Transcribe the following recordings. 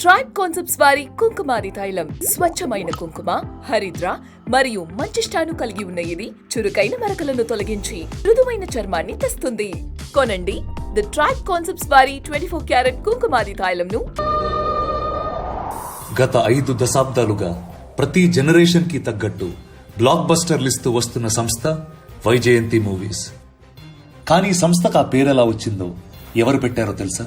Tribe concepts వారి కుంకుమాది తైలం స్వచ్ఛమైన కుంకుమ, హరిద్ర మరియు మంచిష్టాను కలిగి ఉన్న ఇది చురుకైన మరకలను తొలగించి మృదువైన చర్మాన్ని తెస్తుంది. కొనండి ది ట్రైబ్ కాన్సెప్ట్స్ వారి 24 క్యారెట్ కుంకుమాది తైలంను. గత 5 దశాబ్దాలుగా ప్రతి జనరేషన్ కి తగ్గట్టు బ్లాక్ బస్టర్లు ఇస్తూ వస్తున్న సంస్థ వైజయంతి మూవీస్. కానీ సంస్థకు ఆ పేరెలా వచ్చిందో ఎవరు పెట్టారో తెలుసా?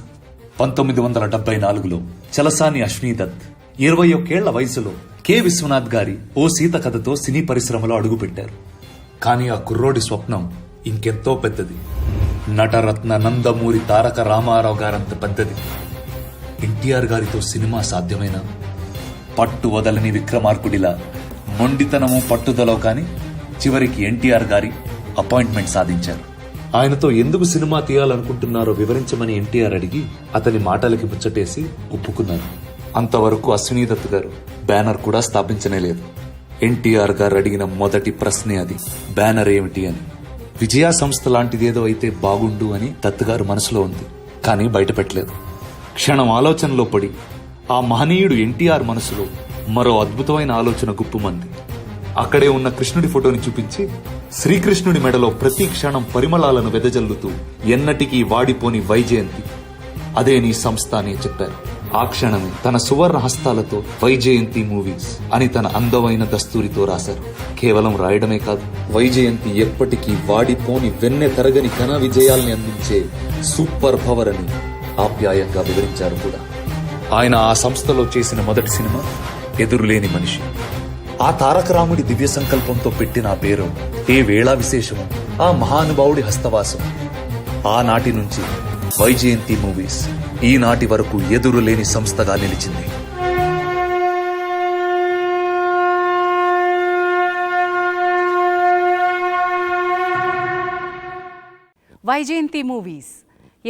1974లో చలసాని అశ్విని దత్ 21 ఏళ్ల వయసులో కె విశ్వనాథ్ గారి ఓ సీత కథతో సినీ పరిశ్రమలో అడుగుపెట్టారు. కానీ ఆ కుర్రోడి స్వప్నం ఇంకెంతో పెద్దది. నటరత్న నందమూరి తారక రామారావు గారంత పెద్దది. ఎన్టీఆర్ గారితో సినిమా సాధ్యమైనా పట్టు వదలని విక్రమార్కుడిలా మొండితనము పట్టుదల కాని చివరికి ఎన్టీఆర్ గారి అపాయింట్మెంట్ సాధించారు. ఆయనతో ఎందుకు సినిమా తీయాలనుకుంటున్నారో వివరించమని ఎన్టీఆర్ అడిగి అతని మాటలకి ముచ్చటేసి ఒప్పుకున్నారు. అంతవరకు అశ్విని దత్ గారు బ్యానర్ కూడా స్థాపించనే లేదు. ఎన్టీఆర్ గారు అడిగిన మొదటి ప్రశ్నే అది, బ్యానర్ ఏమిటి అని. విజయ సంస్థ లాంటిదేదో అయితే బాగుండు అని దత్ గారు మనసులో ఉంది, కానీ బయట పెట్టలేదు. క్షణం ఆలోచనలో పడి ఆ మహనీయుడు ఎన్టీఆర్ మనసులో మరో అద్భుతమైన ఆలోచన గుప్పుమంది. అక్కడే ఉన్న కృష్ణుడి ఫోటోని చూపించి శ్రీకృష్ణుడి మెడలో ప్రతి క్షణం పరిమళాలను వెదజల్లుతూ ఎన్నటికీ వాడిపోని వైజయంతి, అదే నీ సంస్థ అని చెప్పారు. ఆ క్షణమే తన సువర్ణ హస్తాలతో వైజయంతి మూవీస్ అని తన అందమైన దస్తూరితో రాశారు. కేవలం రాయడమే కాదు, వైజయంతి ఎప్పటికీ వాడిపోని వెన్నె తరగని ఘన విజయాల్ని అందించే సూపర్ పవర్ అని ఆప్యాయంగా వివరించారు కూడా. ఆయన ఆ సంస్థలో చేసిన మొదటి సినిమా ఎదురులేని మనిషి. ఆ తారక రాముడి దివ్య సంకల్పంతో పెట్టిన ఆ పేరు ఏ వేళా విశేషము, ఆ మహానుభావుడి హస్తవాసం. ఆనాటి నుంచి వైజయంతి మూవీస్ ఈనాటి వరకు ఎదురులేని సంస్థగా నిలిచింది. వైజయంతి మూవీస్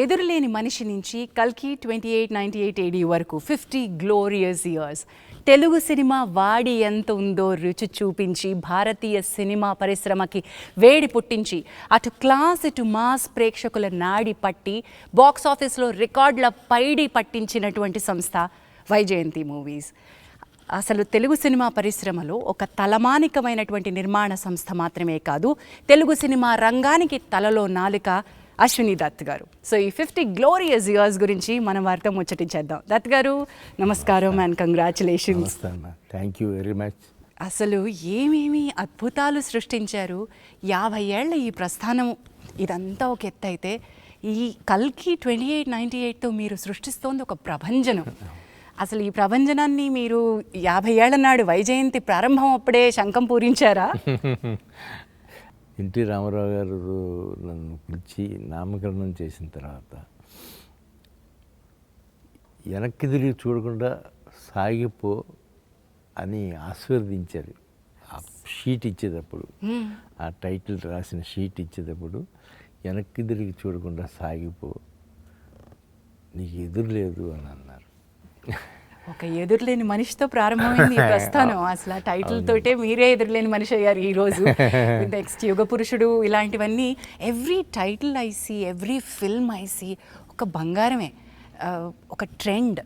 ఎదురులేని మనిషి నుంచి కల్కి 2898 AD వరకు 50 గ్లోరియస్ ఇయర్స్ తెలుగు సినిమా వాడి ఎంత ఉందో రుచి చూపించి భారతీయ సినిమా పరిశ్రమకి వేడి పుట్టించి అటు క్లాస్ ఇటు మాస్ ప్రేక్షకుల నాడి పట్టి బాక్స్ ఆఫీస్లో రికార్డుల పైడి పట్టించినటువంటి సంస్థ వైజయంతి మూవీస్. అసలు తెలుగు సినిమా పరిశ్రమలో ఒక తలమానికమైనటువంటి నిర్మాణ సంస్థ మాత్రమే కాదు, తెలుగు సినిమా రంగానికి తలలో నాలుక అశ్విని దత్ గారు. సో ఈ 50 గ్లోరియస్ ఇయర్స్ గురించి మనం వారితో ముచ్చటించేద్దాం. దత్ గారు నమస్కారం and congratulations. Thank you very much. అసలు ఏమేమి అద్భుతాలు సృష్టించారు. 50 ఏళ్ల ఈ ప్రస్థానం ఇదంతా ఒక ఎత్తు అయితే, ఈ కల్కి 2898తో మీరు సృష్టిస్తోంది ఒక ప్రభంజనం. అసలు ఈ ప్రభంజనాన్ని మీరు 50 ఏళ్ల నాడు వైజయంతి ప్రారంభం అప్పుడే శంఖం పూరించారా? ఎన్టీ రామారావు గారు నన్ను పిలిచి నామకరణం చేసిన తర్వాత వెనక్కి తిరిగి చూడకుండా సాగిపో అని ఆశీర్వదించారు. ఆ షీట్ ఇచ్చేటప్పుడు, ఆ టైటిల్ రాసిన షీట్ ఇచ్చేటప్పుడు వెనక్కి తిరిగి చూడకుండా సాగిపో, నీకు ఎదురు లేదు అని అన్నారు. ఒక ఎదురులేని మనిషితో ప్రారంభమైంది ఈ ప్రస్థానం. అసలు ఆ టైటిల్ తోటే మీరే ఎదురులేని మనిషి అయ్యారు ఈరోజు. నెక్స్ట్ యుగ పురుషుడు ఇలాంటివన్నీ every title I see, every film I see ఒక బంగారమే, ఒక ట్రెండ్.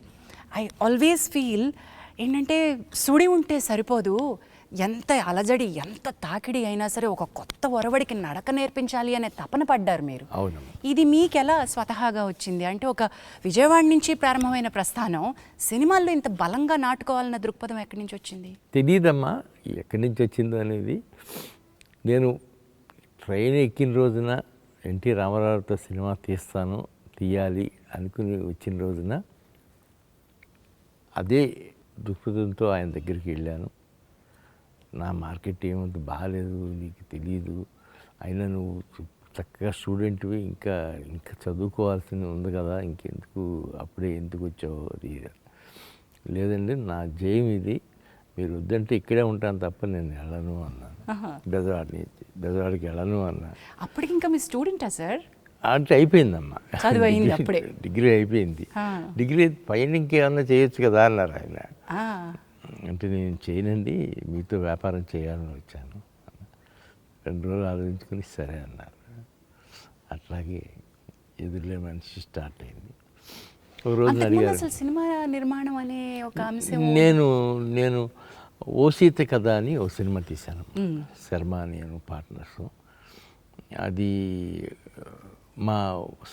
ఐ ఆల్వేస్ ఫీల్ ఏంటంటే సుడి ఉంటే సరిపోదు, ఎంత అలజడి ఎంత తాకిడి అయినా సరే ఒక కొత్త ఒరవడికి నడక నేర్పించాలి అనే తపన పడ్డారు మీరు. ఇది మీకు ఎలా స్వతహాగా వచ్చింది? అంటే ఒక విజయవాడ నుంచి ప్రారంభమైన ప్రస్థానం సినిమాల్లో ఇంత బలంగా నాటుకోవాలన్న దృక్పథం ఎక్కడి నుంచి వచ్చింది? తెలియదమ్మా ఎక్కడి నుంచి వచ్చిందో అనేది. నేను ట్రైన్ ఎక్కిన రోజున ఎన్టీ రామారావుతో సినిమా తీయాలి అనుకుని వచ్చిన రోజున అదే దృక్పథంతో ఆయన దగ్గరికి వెళ్ళాను. నా మార్కెట్ ఏమంత బాగాలేదు, నీకు తెలియదు, అయినా నువ్వు చక్కగా స్టూడెంట్వి, ఇంకా చదువుకోవాల్సింది ఉంది కదా, ఇంకెందుకు అప్పుడే ఎందుకు వచ్చావు? అది లేదండి, నా జయం ఇది, మీరు వద్దంటే ఇక్కడే ఉంటాను తప్ప నేను వెళ్ళను అన్నాను. బెజవాడికి వెళ్ళను అన్నాను. అప్పటికి ఇంకా మీ స్టూడెంటా సార్? అంటే అయిపోయిందమ్మా, డిగ్రీ అయిపోయింది. డిగ్రీ పైన ఇంకేమన్నా చేయొచ్చు కదా అన్నారు ఆయన. అంటే నేను చేయనండి, మీతో వ్యాపారం చేయాలని వచ్చాను. 2 రోజులు ఆలోచించుకుని సరే అన్నారు. అట్లాగే ఎదురులే మనిషి స్టార్ట్ అయింది. ఒక రోజు అంతకుముందు అడిగారు. అసలు సినిమా నిర్మాణం అనే ఒక అంశం నేను ఓ సీత కథ అని ఓ సినిమా తీశాను. శర్మ నేను పార్ట్నర్స్. అది మా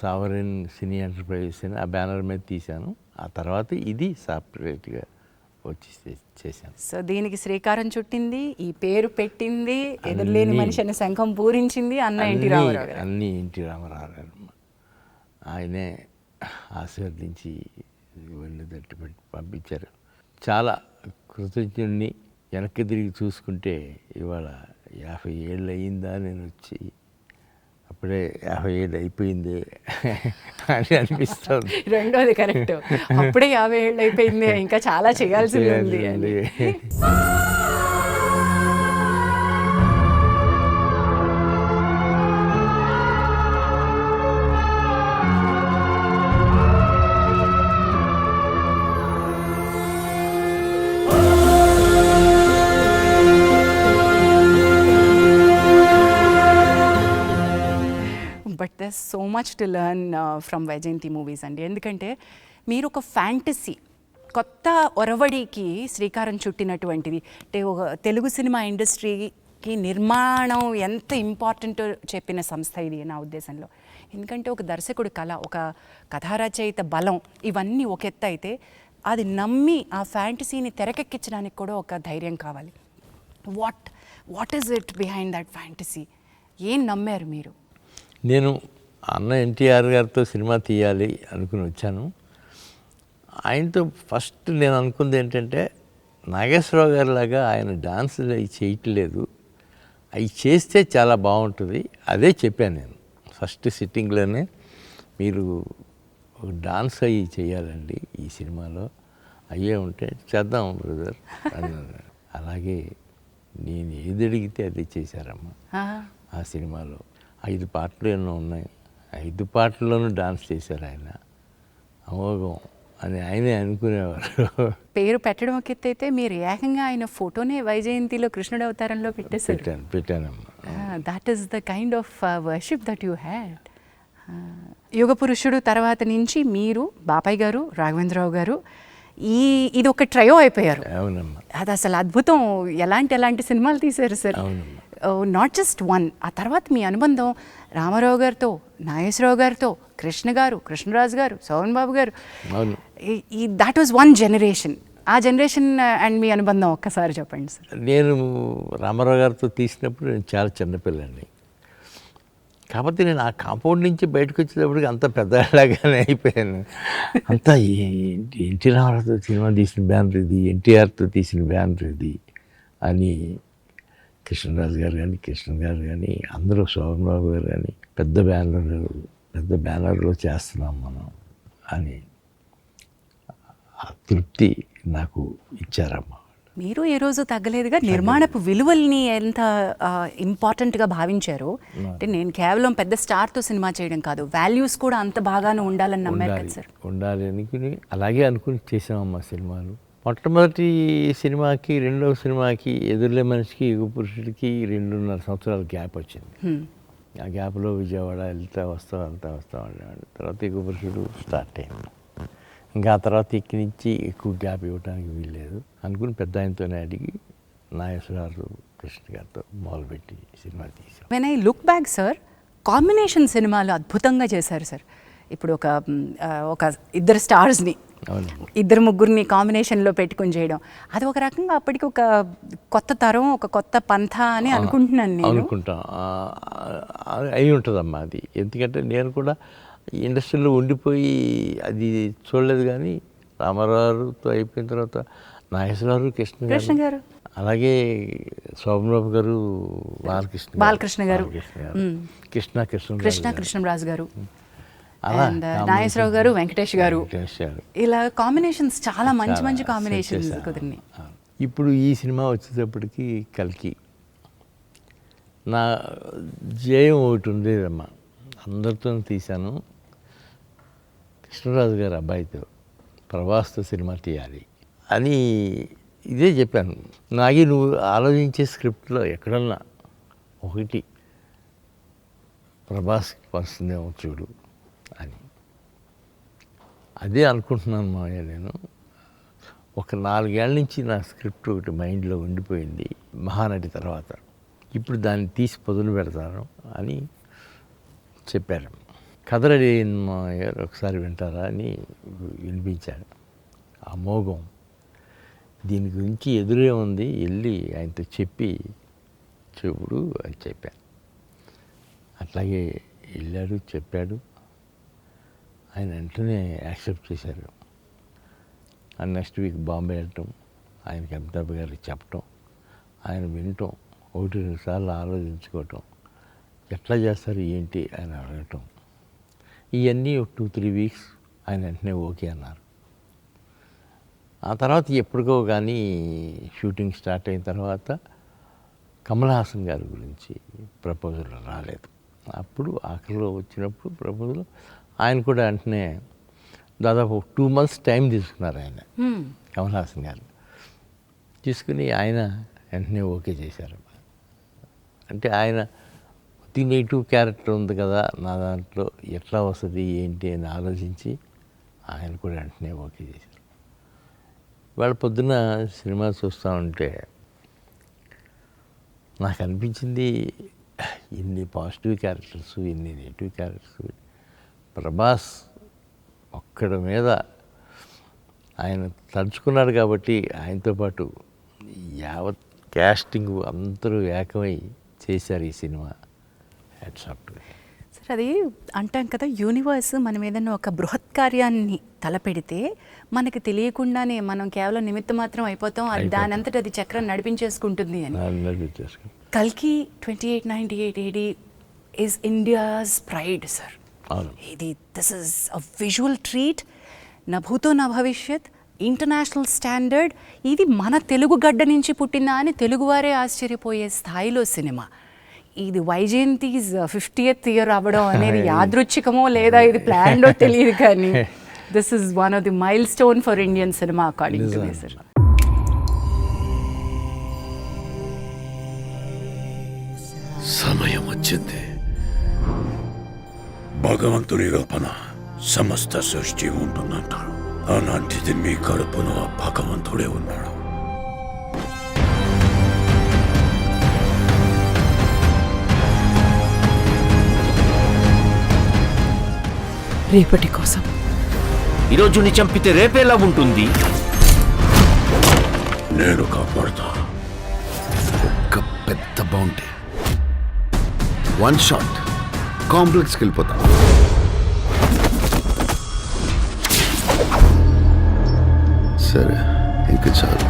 సావరెన్ సినీ ఎంటర్ప్రైజెస్ అని ఆ బ్యానర్ మీద తీశాను. ఆ తర్వాత ఇది సపరేట్గా వచ్చి చేశాను. సో దీనికి శ్రీకారం చుట్టింది, ఈ పేరు పెట్టింది, ఎదురులేని మనిషి అనే శంఖం పూరించింది అన్న ఎన్టీ రామారావు గారు. అన్నీ ఎన్టీ రామారావు గారు. ఆయనే ఆశీర్వదించి వెళ్ళి తట్టి పెట్టి పంపించారు. చాలా కృతజ్ఞుడిని. వెనక్కి తిరిగి చూసుకుంటే ఇవాళ 50 ఏళ్ళు అయ్యిందా నేను వచ్చి, అప్పుడే 50 ఏళ్ళు అయిపోయింది అని అనిపిస్తుంది. రెండోది కరెక్ట్, అప్పుడే 50 ఏళ్ళు అయిపోయింది, ఇంకా చాలా చేయాల్సింది ఉంది అని. But there so much to learn from Vyjayanthi movies అండి. ఎందుకంటే మీరు ఒక ఫ్యాంటసీ కొత్త ఒరవడికి శ్రీకారం చుట్టినటువంటిది. అంటే ఒక తెలుగు సినిమా ఇండస్ట్రీకి నిర్మాణం ఎంత ఇంపార్టెంటో చెప్పిన సంస్థ ఇది నా ఉద్దేశంలో. ఎందుకంటే ఒక దర్శకుడి కళ, ఒక కథారచయిత బలం, ఇవన్నీ ఒక ఎత్తు అయితే అది నమ్మి ఆ ఫ్యాంటసీని తెరకెక్కించడానికి కూడా ఒక ధైర్యం కావాలి. What is it behind that fantasy? ఏం నమ్మారు మీరు? నేను అన్న ఎన్టీఆర్ గారితో సినిమా తీయాలి అనుకుని వచ్చాను. ఆయనతో ఫస్ట్ నేను అనుకుంది ఏంటంటే, నాగేశ్వరరావు గారి లాగా ఆయన డాన్సులు అవి చేయట్లేదు, అవి చేస్తే చాలా బాగుంటుంది. అదే చెప్పాను నేను ఫస్ట్ సిట్టింగ్లోనే. మీరు ఒక డాన్స్ అవి చేయాలండి ఈ సినిమాలో, అయ్యే ఉంటే చేద్దాం బ్రదర్ అన్నాను. అలాగే నేను ఏది అడిగితే అది చేశారమ్మా. ఆ సినిమాలో 5 పాటలు ఎన్నో ఉన్నాయి. 5 పాటల్లోనూ డాన్స్ చేశారు ఆయన. అమోఘం అని ఆయనే అనుకునేవారు. పేరు పెట్టడం ఒక ఎత్తు అయితే మీరు ఏకంగా ఆయన ఫోటోనే వైజయంతిలో కృష్ణుడు అవతారంలో పెట్టేశారు. పెట్టానమ్మా. That is the kind of worship that you had. యుగ పురుషుడు తర్వాత నుంచి మీరు, బాపయ్య గారు, రాఘవేంద్రరావు గారు, ఇది ఒక ట్రయో అయిపోయారు. అవునమ్మా. అది అసలు అద్భుతం. ఎలాంటి సినిమాలు తీశారు సార్. అవునమ్మా. Not just one. ఆ తర్వాత మీ అనుబంధం రామారావు గారితో, నాగేశ్వరరావు గారితో, కృష్ణ గారు, కృష్ణరాజు గారు, సోహన్ బాబు గారు, దాట్ వాజ్ వన్ జనరేషన్. ఆ జనరేషన్ అండ్ మీ అనుబంధం ఒక్కసారి చెప్పండి సార్. నేను రామారావు గారితో తీసినప్పుడు నేను చాలా చిన్నపిల్లండి. కాకపోతే నేను ఆ కాంపౌండ్ నుంచి బయటకు వచ్చేటప్పటికి అంత పెద్దలాగానే అయిపోయాను. అంతా ఎన్టీ రామారావుతో సినిమా తీసిన బ్యానర్ ఇది, ఎన్టీఆర్తో తీసిన బ్యానర్ ఇది అని కృష్ణరాజు గారు కానీ, కృష్ణ గారు కానీ, అందరూ శోభన్ బాబు గారు కానీ పెద్ద బ్యానర్లో చేస్తున్నాం మనం అని ఆ తృప్తి నాకు ఇచ్చారమ్మా. మీరు ఏ రోజు తగ్గలేదుగా. నిర్మాణపు విలువల్ని ఎంత ఇంపార్టెంట్గా భావించారు. అంటే నేను కేవలం పెద్ద స్టార్తో సినిమా చేయడం కాదు, వాల్యూస్ కూడా అంత బాగానే ఉండాలని నమ్మారు కదా సార్. ఉండాలి అనుకుని అలాగే అనుకుని చేసామమ్మా సినిమాలు. మొట్టమొదటి సినిమాకి రెండవ సినిమాకి ఎదురులే మనిషికి యుగ పురుషుడికి 2.5 సంవత్సరాల గ్యాప్ వచ్చింది. ఆ గ్యాప్లో విజయవాడ వెళ్తా వస్తాం అనేవాడు. తర్వాత యుగ పురుషుడు స్టార్ట్ అయింది. ఇంకా ఆ తర్వాత ఇక్కడి నుంచి ఎక్కువ గ్యాప్ ఇవ్వడానికి వీల్లేదు అనుకుని పెద్ద ఆయనతోనే అడిగి నాగేశ్వరరావు కృష్ణ గారితో మొదలుపెట్టి సినిమా తీసాం. When I look back sir, combination సినిమాలు అద్భుతంగా చేశారు సార్. ఇప్పుడు ఒక ఇద్దరు స్టార్స్ని, ఇద్దరు ముగ్గురిని కాంబినేషన్లో పెట్టుకుని చేయడం, అది ఒక రకంగా అప్పటికి ఒక కొత్త తరం, ఒక కొత్త పంథ అని అనుకుంటున్నాను నేను. అనుకుంటాం అయి ఉంటుందమ్మా అది. ఎందుకంటే నేను కూడా ఇండస్ట్రీలో ఉండిపోయి అది చూడలేదు. కానీ రామారావుతో అయిపోయిన తర్వాత నాగేశ్వరరావు కృష్ణ గారు, అలాగే శోభన్ బాబు గారు, బాలకృష్ణ గారు, కృష్ణరాజు గారు, నాగేశ్వరరావు గారు, వెంకటేష్ గారు, ఇలా కాంబినేషన్స్ చాలా మంచి కాంబినేషన్స్ కుదిరినాయి. ఇప్పుడు ఈ సినిమా వచ్చేటప్పటికి కల్కి నా జయం ఒకటి ఉండేదమ్మా. అందరితో తీశాను. కృష్ణరాజు గారు అబ్బాయితో ప్రభాస్తో సినిమా తీయాలి అని ఇదే చెప్పాను. నాగి నువ్వు ఆలోచించే స్క్రిప్ట్లో ఎక్కడన్నా ఒకటి ప్రభాస్కి వస్తుందేమో చూడు అని. అదే అనుకుంటున్నాను మావయ్య నేను. ఒక 4 ఏళ్ళ నుంచి నా స్క్రిప్ట్ ఒకటి మైండ్లో ఉండిపోయింది మహానటి తర్వాత. ఇప్పుడు దాన్ని తీసి పొదలు పెడతాను అని చెప్పారు. కథ రెడీ అయింది మావయ్య, ఒకసారి వింటారా అని వినిపించాడు. ఆ మోగం దీని గురించి ఎదురే ఉంది, వెళ్ళి ఆయనతో చెప్పి చెప్పుడు అని చెప్పాను. అట్లాగే వెళ్ళాడు, చెప్పాడు. ఆయన వెంటనే యాక్సెప్ట్ చేశారు. అండ్ నెక్స్ట్ వీక్ బాంబే వెళ్ళటం, ఆయనకి అమితాబ్ గారికి చెప్పటం, ఆయన వినటం, 1-2 సార్లు ఆలోచించుకోవటం, ఎట్లా చేస్తారు ఏంటి ఆయన అడగటం, ఇవన్నీ ఒక 2-3 వీక్స్ ఆయన వెంటనే ఓకే అన్నారు. ఆ తర్వాత ఎప్పటికో కానీ షూటింగ్ స్టార్ట్ అయిన తర్వాత కమల్ హాసన్ గారి గురించి ప్రపోజల్ రాలేదు. అప్పుడు ఆఖరిలో వచ్చినప్పుడు ప్రపోజల్ ఆయన కూడా వెంటనే దాదాపు 2 months టైం తీసుకున్నారు ఆయన, కమల్ హాసన్ గారు. తీసుకుని ఆయన వెంటనే ఓకే చేశారు. అంటే ఆయన నెగిటివ్ క్యారెక్టర్ ఉంది కదా నా దాంట్లో, ఎట్లా వస్తుంది ఏంటి అని ఆలోచించి ఆయన కూడా వెంటనే ఓకే చేశారు. వాళ్ళ పొద్దున్న సినిమా చూస్తూ ఉంటే నాకు అనిపించింది, ఇన్ని పాజిటివ్ క్యారెక్టర్స్, ఇన్ని నెగిటివ్ క్యారెక్టర్స్, ప్రభాస్ ఒక్కడి మీద ఆయన తలుచుకున్నాడు కాబట్టి ఆయనతో పాటు యావత్ క్యాస్టింగ్ అందరూ ఏకమై చేశారు ఈ cinema. Hats off to. Sir, అది అంటాం కదా, యూనివర్స్ మనం ఏదైనా ఒక బృహత్ కార్యాన్ని తలపెడితే మనకి తెలియకుండానే మనం కేవలం నిమిత్తం మాత్రం అయిపోతాం, అది దాని అంతటా అది చక్రం నడిపించేసుకుంటుంది అని. కల్కి 2898 AD is India's pride sir. This is a visual treat, నా భూతో నా భవిష్యత్, ఇంటర్నేషనల్ స్టాండర్డ్. ఇది మన తెలుగు గడ్డ నుంచి పుట్టిందా అని తెలుగువారే ఆశ్చర్యపోయే స్థాయిలో సినిమా. ఇది వైజయంతిస్ 50th ఇయర్ అవ్వడం అనేది యాదృచ్ఛికమో లేదా ఇది ప్లాన్డో తెలియదు, కానీ this is one of the mile stone for Indian cinema according to me sir. సమయం వచ్చింది. భగవంతుని రూపణ సమస్త సృష్టి ఉంటుందంటారు. అలాంటిది మీ కడుపులో ఆ భగవంతుడే ఉన్నాడు. రేపటి కోసం ఈరోజుని చంపితే రేపేలా ఉంటుంది? నేను కాపాడుతా. ఒక పెద్ద బౌంటీ, 1 shot కాంప్లెక్స్కి వెళ్ళిపోతా. సరే, ఇంక చాలు.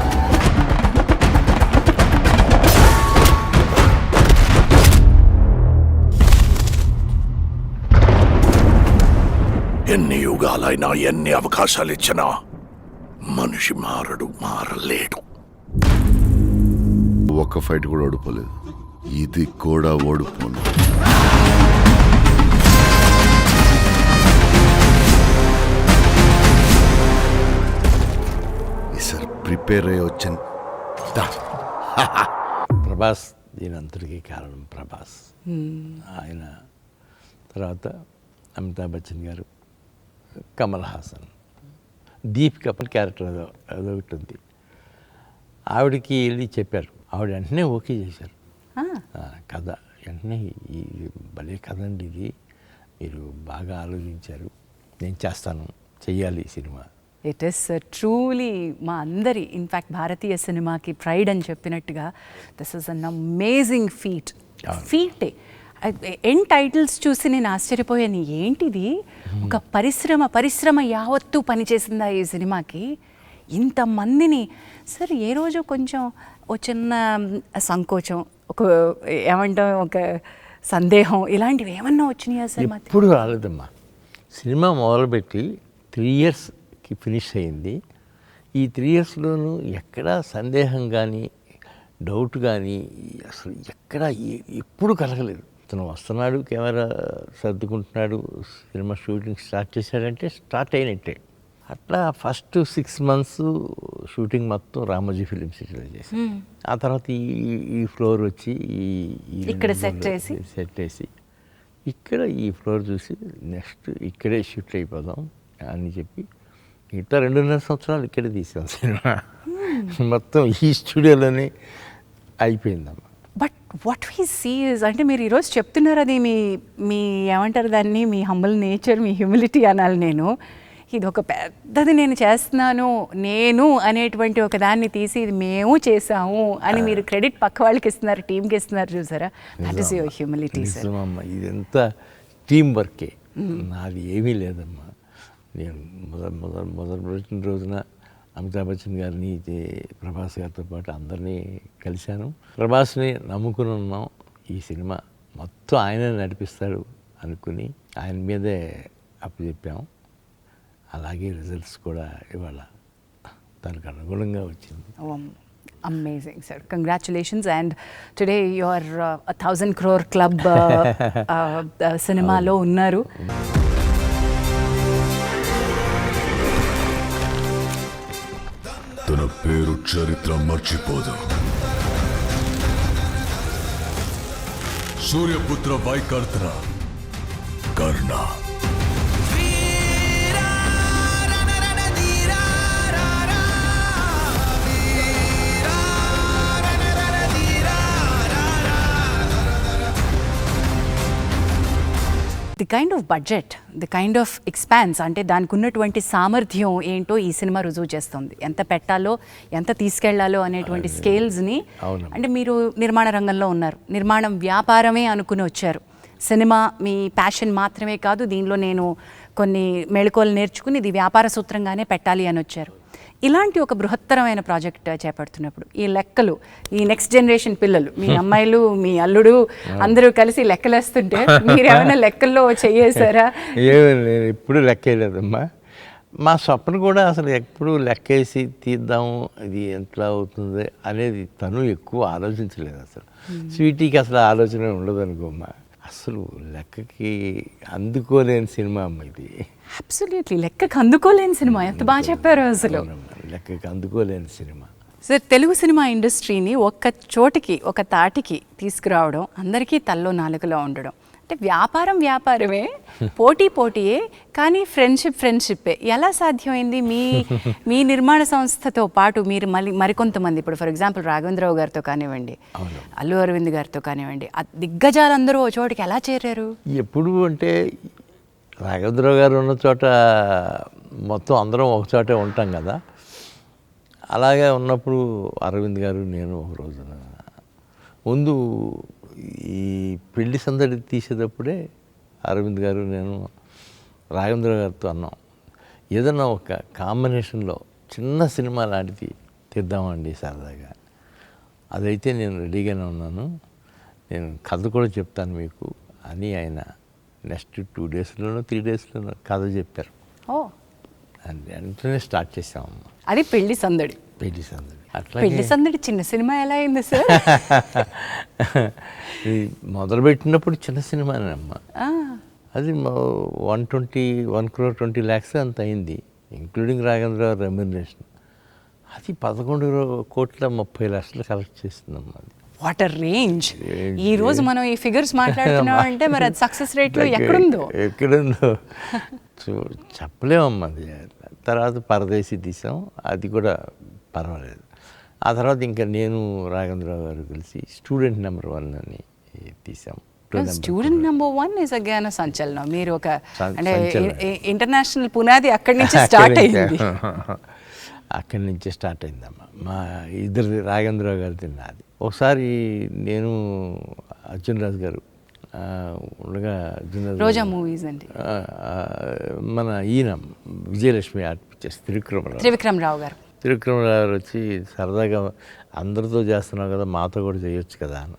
ఎన్ని యుగాలైనా ఎన్ని అవకాశాలు ఇచ్చినా మనిషి మారలేడు. ఒక్క ఫైట్ కూడా ఓడిపోలేదు, ఇది కూడా ఓడిపోను. ఈసారి ప్రిపేర్ అయ్యి వచ్చాను. ప్రభాస్ దీని అంతటికీ కారణం ప్రభాస్. ఆయన తర్వాత అమితాబ్ బచ్చన్ గారు, కమల్ హాసన్, దీపిక క్యారెక్టర్ అదొకటి ఉంది. ఆవిడకి వెళ్ళి చెప్పారు, ఆవిడ వెంటనే ఓకే చేశారు. కథ వెంటనే ఈ భలే కథ అండి, ఇది మీరు బాగా ఆలోచించారు, నేను చేస్తాను, చెయ్యాలి ఈ సినిమా. ఇట్ ఈస్ ట్రూలీ మా అందరి, ఇన్ఫ్యాక్ట్ భారతీయ సినిమాకి ప్రైడ్ అని చెప్పినట్టుగా దిస్ ఇస్ అన్ అమేజింగ్ ఫీటే. ఎండ్ టైటిల్స్ చూసి నేను ఆశ్చర్యపోయాను, ఏంటిది ఒక పరిశ్రమ యావత్తు పనిచేసిందా ఈ సినిమాకి, ఇంతమందిని. సార్, ఏ రోజు కొంచెం ఓ చిన్న సంకోచం, ఒక ఏమంటాం, ఒక సందేహం, ఇలాంటివి ఏమన్నా వచ్చినాయా సార్? ఎప్పుడు రాలేదమ్మా. సినిమా మొదలుపెట్టి 3 yearsకి ఫినిష్ అయింది. ఈ 3 yearsలోనూ ఎక్కడా సందేహం కానీ డౌట్ కానీ అసలు ఎక్కడా ఎప్పుడు కలగలేదు. అతను వస్తున్నాడు, కెమెరా సర్దుకుంటున్నాడు, సినిమా షూటింగ్ స్టార్ట్ చేశాడంటే స్టార్ట్ అయినట్టే. అట్లా ఫస్ట్ 6 months షూటింగ్ మొత్తం రామోజీ ఫిలిం సిటీలో చేసి, ఆ తర్వాత ఈ ఫ్లోర్ వచ్చి ఇక్కడ సెట్ వేసి ఇక్కడ ఈ ఫ్లోర్ చూసి నెక్స్ట్ ఇక్కడే షిఫ్ట్ అయిపోదాం అని చెప్పి మిగతా 2.5 సంవత్సరాలు ఇక్కడే తీసాం సినిమా. మొత్తం ఈ స్టూడియోలోనే అయిపోయిందమ్మా. But what we see is, అంటే మీరు ఈరోజు చెప్తున్నారు, అది మీ మీ ఏమంటారు దాన్ని, మీ హంబుల్ నేచర్, మీ హ్యూమిలిటీ అనాలి నేను. ఇది ఒక పెద్దది నేను చేస్తున్నాను నేను అనేటువంటి ఒక దాన్ని తీసి ఇది మేము చేసాము అని మీరు క్రెడిట్ పక్క వాళ్ళకి ఇస్తున్నారు, టీంకి ఇస్తున్నారు, చూసారా? That is your humility sir. నిజమమ్మా, ఇదంతా టీం వర్కే, నాది ఏమీ లేదమ్మా. నేను మొదటి రోజున అమితాబ్ బచ్చన్ గారిని, ప్రభాస్ గారితో పాటు అందరినీ కలిశాను. ప్రభాస్ని నమ్ముకుని ఉన్నాం, ఈ సినిమా మొత్తం ఆయనే నడిపిస్తాడు అనుకుని ఆయన మీదే అప్పచెప్పాం. అలాగే రిజల్ట్స్ కూడా ఇవాళ దానికి అనుగుణంగా వచ్చింది. Amazing sir, congratulations. And today your 1000 crore club సినిమాలో ఉన్నారు. తన పేరు చరిత్ర మర్చిపోదు. సూర్యపుత్ర వైకర్త్ర Karna. The kind of budget, the kind of expanse, అంటే దానికి ఉన్నటువంటి సామర్థ్యం ఏంటో ఈ సినిమా రుజువు చేస్తుంది. ఎంత పెట్టాలో, ఎంత తీసుకెళ్లాలో అనేటువంటి స్కేల్స్ని. అంటే మీరు నిర్మాణ రంగంలో ఉన్నారు, నిర్మాణం వ్యాపారమే అనుకుని వచ్చారు. సినిమా మీ ప్యాషన్ మాత్రమే కాదు, దీనిలో నేను కొన్ని మెళకువలు నేర్చుకుని ఇది వ్యాపార సూత్రంగానే పెట్టాలి అని వచ్చారు. ఇలాంటి ఒక బృహత్తరమైన ప్రాజెక్ట్ చేపడుతున్నప్పుడు ఈ లెక్కలు, ఈ నెక్స్ట్ జనరేషన్ పిల్లలు, మీ అమ్మాయిలు, మీ అల్లుడు అందరూ కలిసి లెక్కలేస్తుంటే మీరు ఏమైనా లెక్కల్లో చేయేసారా? ఏమీ నేను ఎప్పుడు లెక్కేయలేదమ్మా. మా స్వప్న కూడా అసలు ఎప్పుడు లెక్కేసి తీద్దాము, ఇది ఎంత అవుతుంది అనేది తను ఎక్కువ ఆలోచించలేదు. అసలు స్వీటీకి అసలు ఆలోచన ఉండదు అనుకోమ్మా. అసలు లెక్కకి అందుకోలేని సినిమా అమ్మ ఇది. అబ్సల్యూట్లీ, లెక్కకి అందుకోలేని సినిమా. ఎంత బాగా చెప్పారు అసలు. లెక్కకి అందుకోలేని సినిమా. సార్, తెలుగు సినిమా ఇండస్ట్రీని ఒక్క చోటికి, ఒక తాటికి తీసుకురావడం, అందరికీ తల్లో నాలుగులో ఉండడం, అంటే వ్యాపారం వ్యాపారమే, పోటీ పోటీయే, కానీ ఫ్రెండ్షిప్పే. ఎలా సాధ్యమైంది? మీ నిర్మాణ సంస్థతో పాటు మీరు మరికొంతమంది, ఇప్పుడు ఫర్ ఎగ్జాంపుల్ రాఘవేంద్రరావు గారితో కానివ్వండి, అల్లు అరవింద్ గారితో కానివ్వండి, ఆ దిగ్గజాలందరూ ఓ చోటికి ఎలా చేరారు? ఎప్పుడు అంటే రాఘవేంద్రరావు గారు ఉన్న చోట మొత్తం అందరం ఒక చోటే ఉంటాం కదా. అలాగే ఉన్నప్పుడు అరవింద్ గారు, నేను ఒక రోజున ముందు ఈ పెళ్లి సందడి తీసేటప్పుడే అరవింద్ గారు, నేను రాఘవేంద్రరావు గారితో అన్నాం, ఏదన్నా ఒక కాంబినేషన్లో చిన్న సినిమా లాంటిది తీద్దామండి సరదాగా. అదైతే నేను రెడీగానే ఉన్నాను, నేను కథ కూడా చెప్తాను మీకు అని ఆయన నెక్స్ట్ 2 daysలోనో 3 daysలోనో కథ చెప్పారు. వెంటనే స్టార్ట్ చేసామమ్మ. అది పెళ్లి సందడి. అట్లా పెళ్లి సందడి చిన్న సినిమా ఎలా అయింది సార్? మొదలుపెట్టినప్పుడు చిన్న సినిమానేనమ్మా. అది 1 crore 20 lakhs అంత అయింది, ఇంక్లూడింగ్ రాఘవేంద్రరావు రెమ్యునరేషన్. అది 11,30,00,000 కలెక్ట్ చేస్తుందమ్మా. అది వాట్ అ రేంజ్! ఈ రోజు మనం ఈ ఫిగర్స్ మాట్లాడుతున్నాం అంటే మరి అది సక్సెస్ రేట్లో ఎక్కడుందో చెప్పలేమమ్మా. అది తర్వాత పరదేశీ తీసాం, అది కూడా పర్వాలేదు. ఆ తర్వాత ఇంకా నేను రాఘవేంద్రరావు గారు కలిసి స్టూడెంట్ నెంబర్ 1 అని తీసాం. స్టూడెంట్ నెంబర్ 1 ఇస్ అగైన్ సంచలనం. మీరు ఒక అంటే ఇంటర్నేషనల్ పునాది అక్కడి నుంచి స్టార్ట్ అయింది. అక్కడి నుంచే స్టార్ట్ అయిందమ్మా. మా ఇద్దరిది, రాఘవేంద్రరావు గారిది నాది. ఒకసారి నేను అర్జున్ రాజు గారు ఉండగా, రోజా మూవీస్ అండి, మన ఈయన విజయలక్ష్మి ఆర్ట్ పిక్చర్స్ త్రివిక్రమరావు గారు వచ్చి సరదాగా అందరితో చేస్తున్నావు కదా, మాతో కూడా చేయొచ్చు కదా అన్న.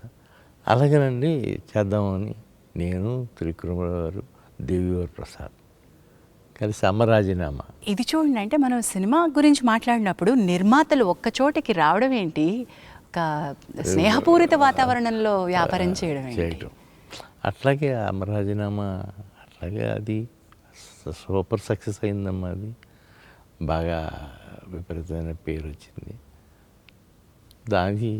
అలాగేనండి చేద్దామని నేను, త్రివిక్రమరావు గారు, దేవివర్ ప్రసాద్ కలిసి అమరాజీనామా. ఇది చూడండి, అంటే మనం సినిమా గురించి మాట్లాడినప్పుడు నిర్మాతలు ఒక్క చోటికి రావడం ఏంటి, ఒక స్నేహపూరిత వాతావరణంలో వ్యాపారం చేయడం ఏంటి. అట్లాగే అమరాజీనామా, అట్లాగే అది సూపర్ సక్సెస్ అయిందమ్మా. అది బాగా విపరీతమైన పేరు వచ్చింది. దానికి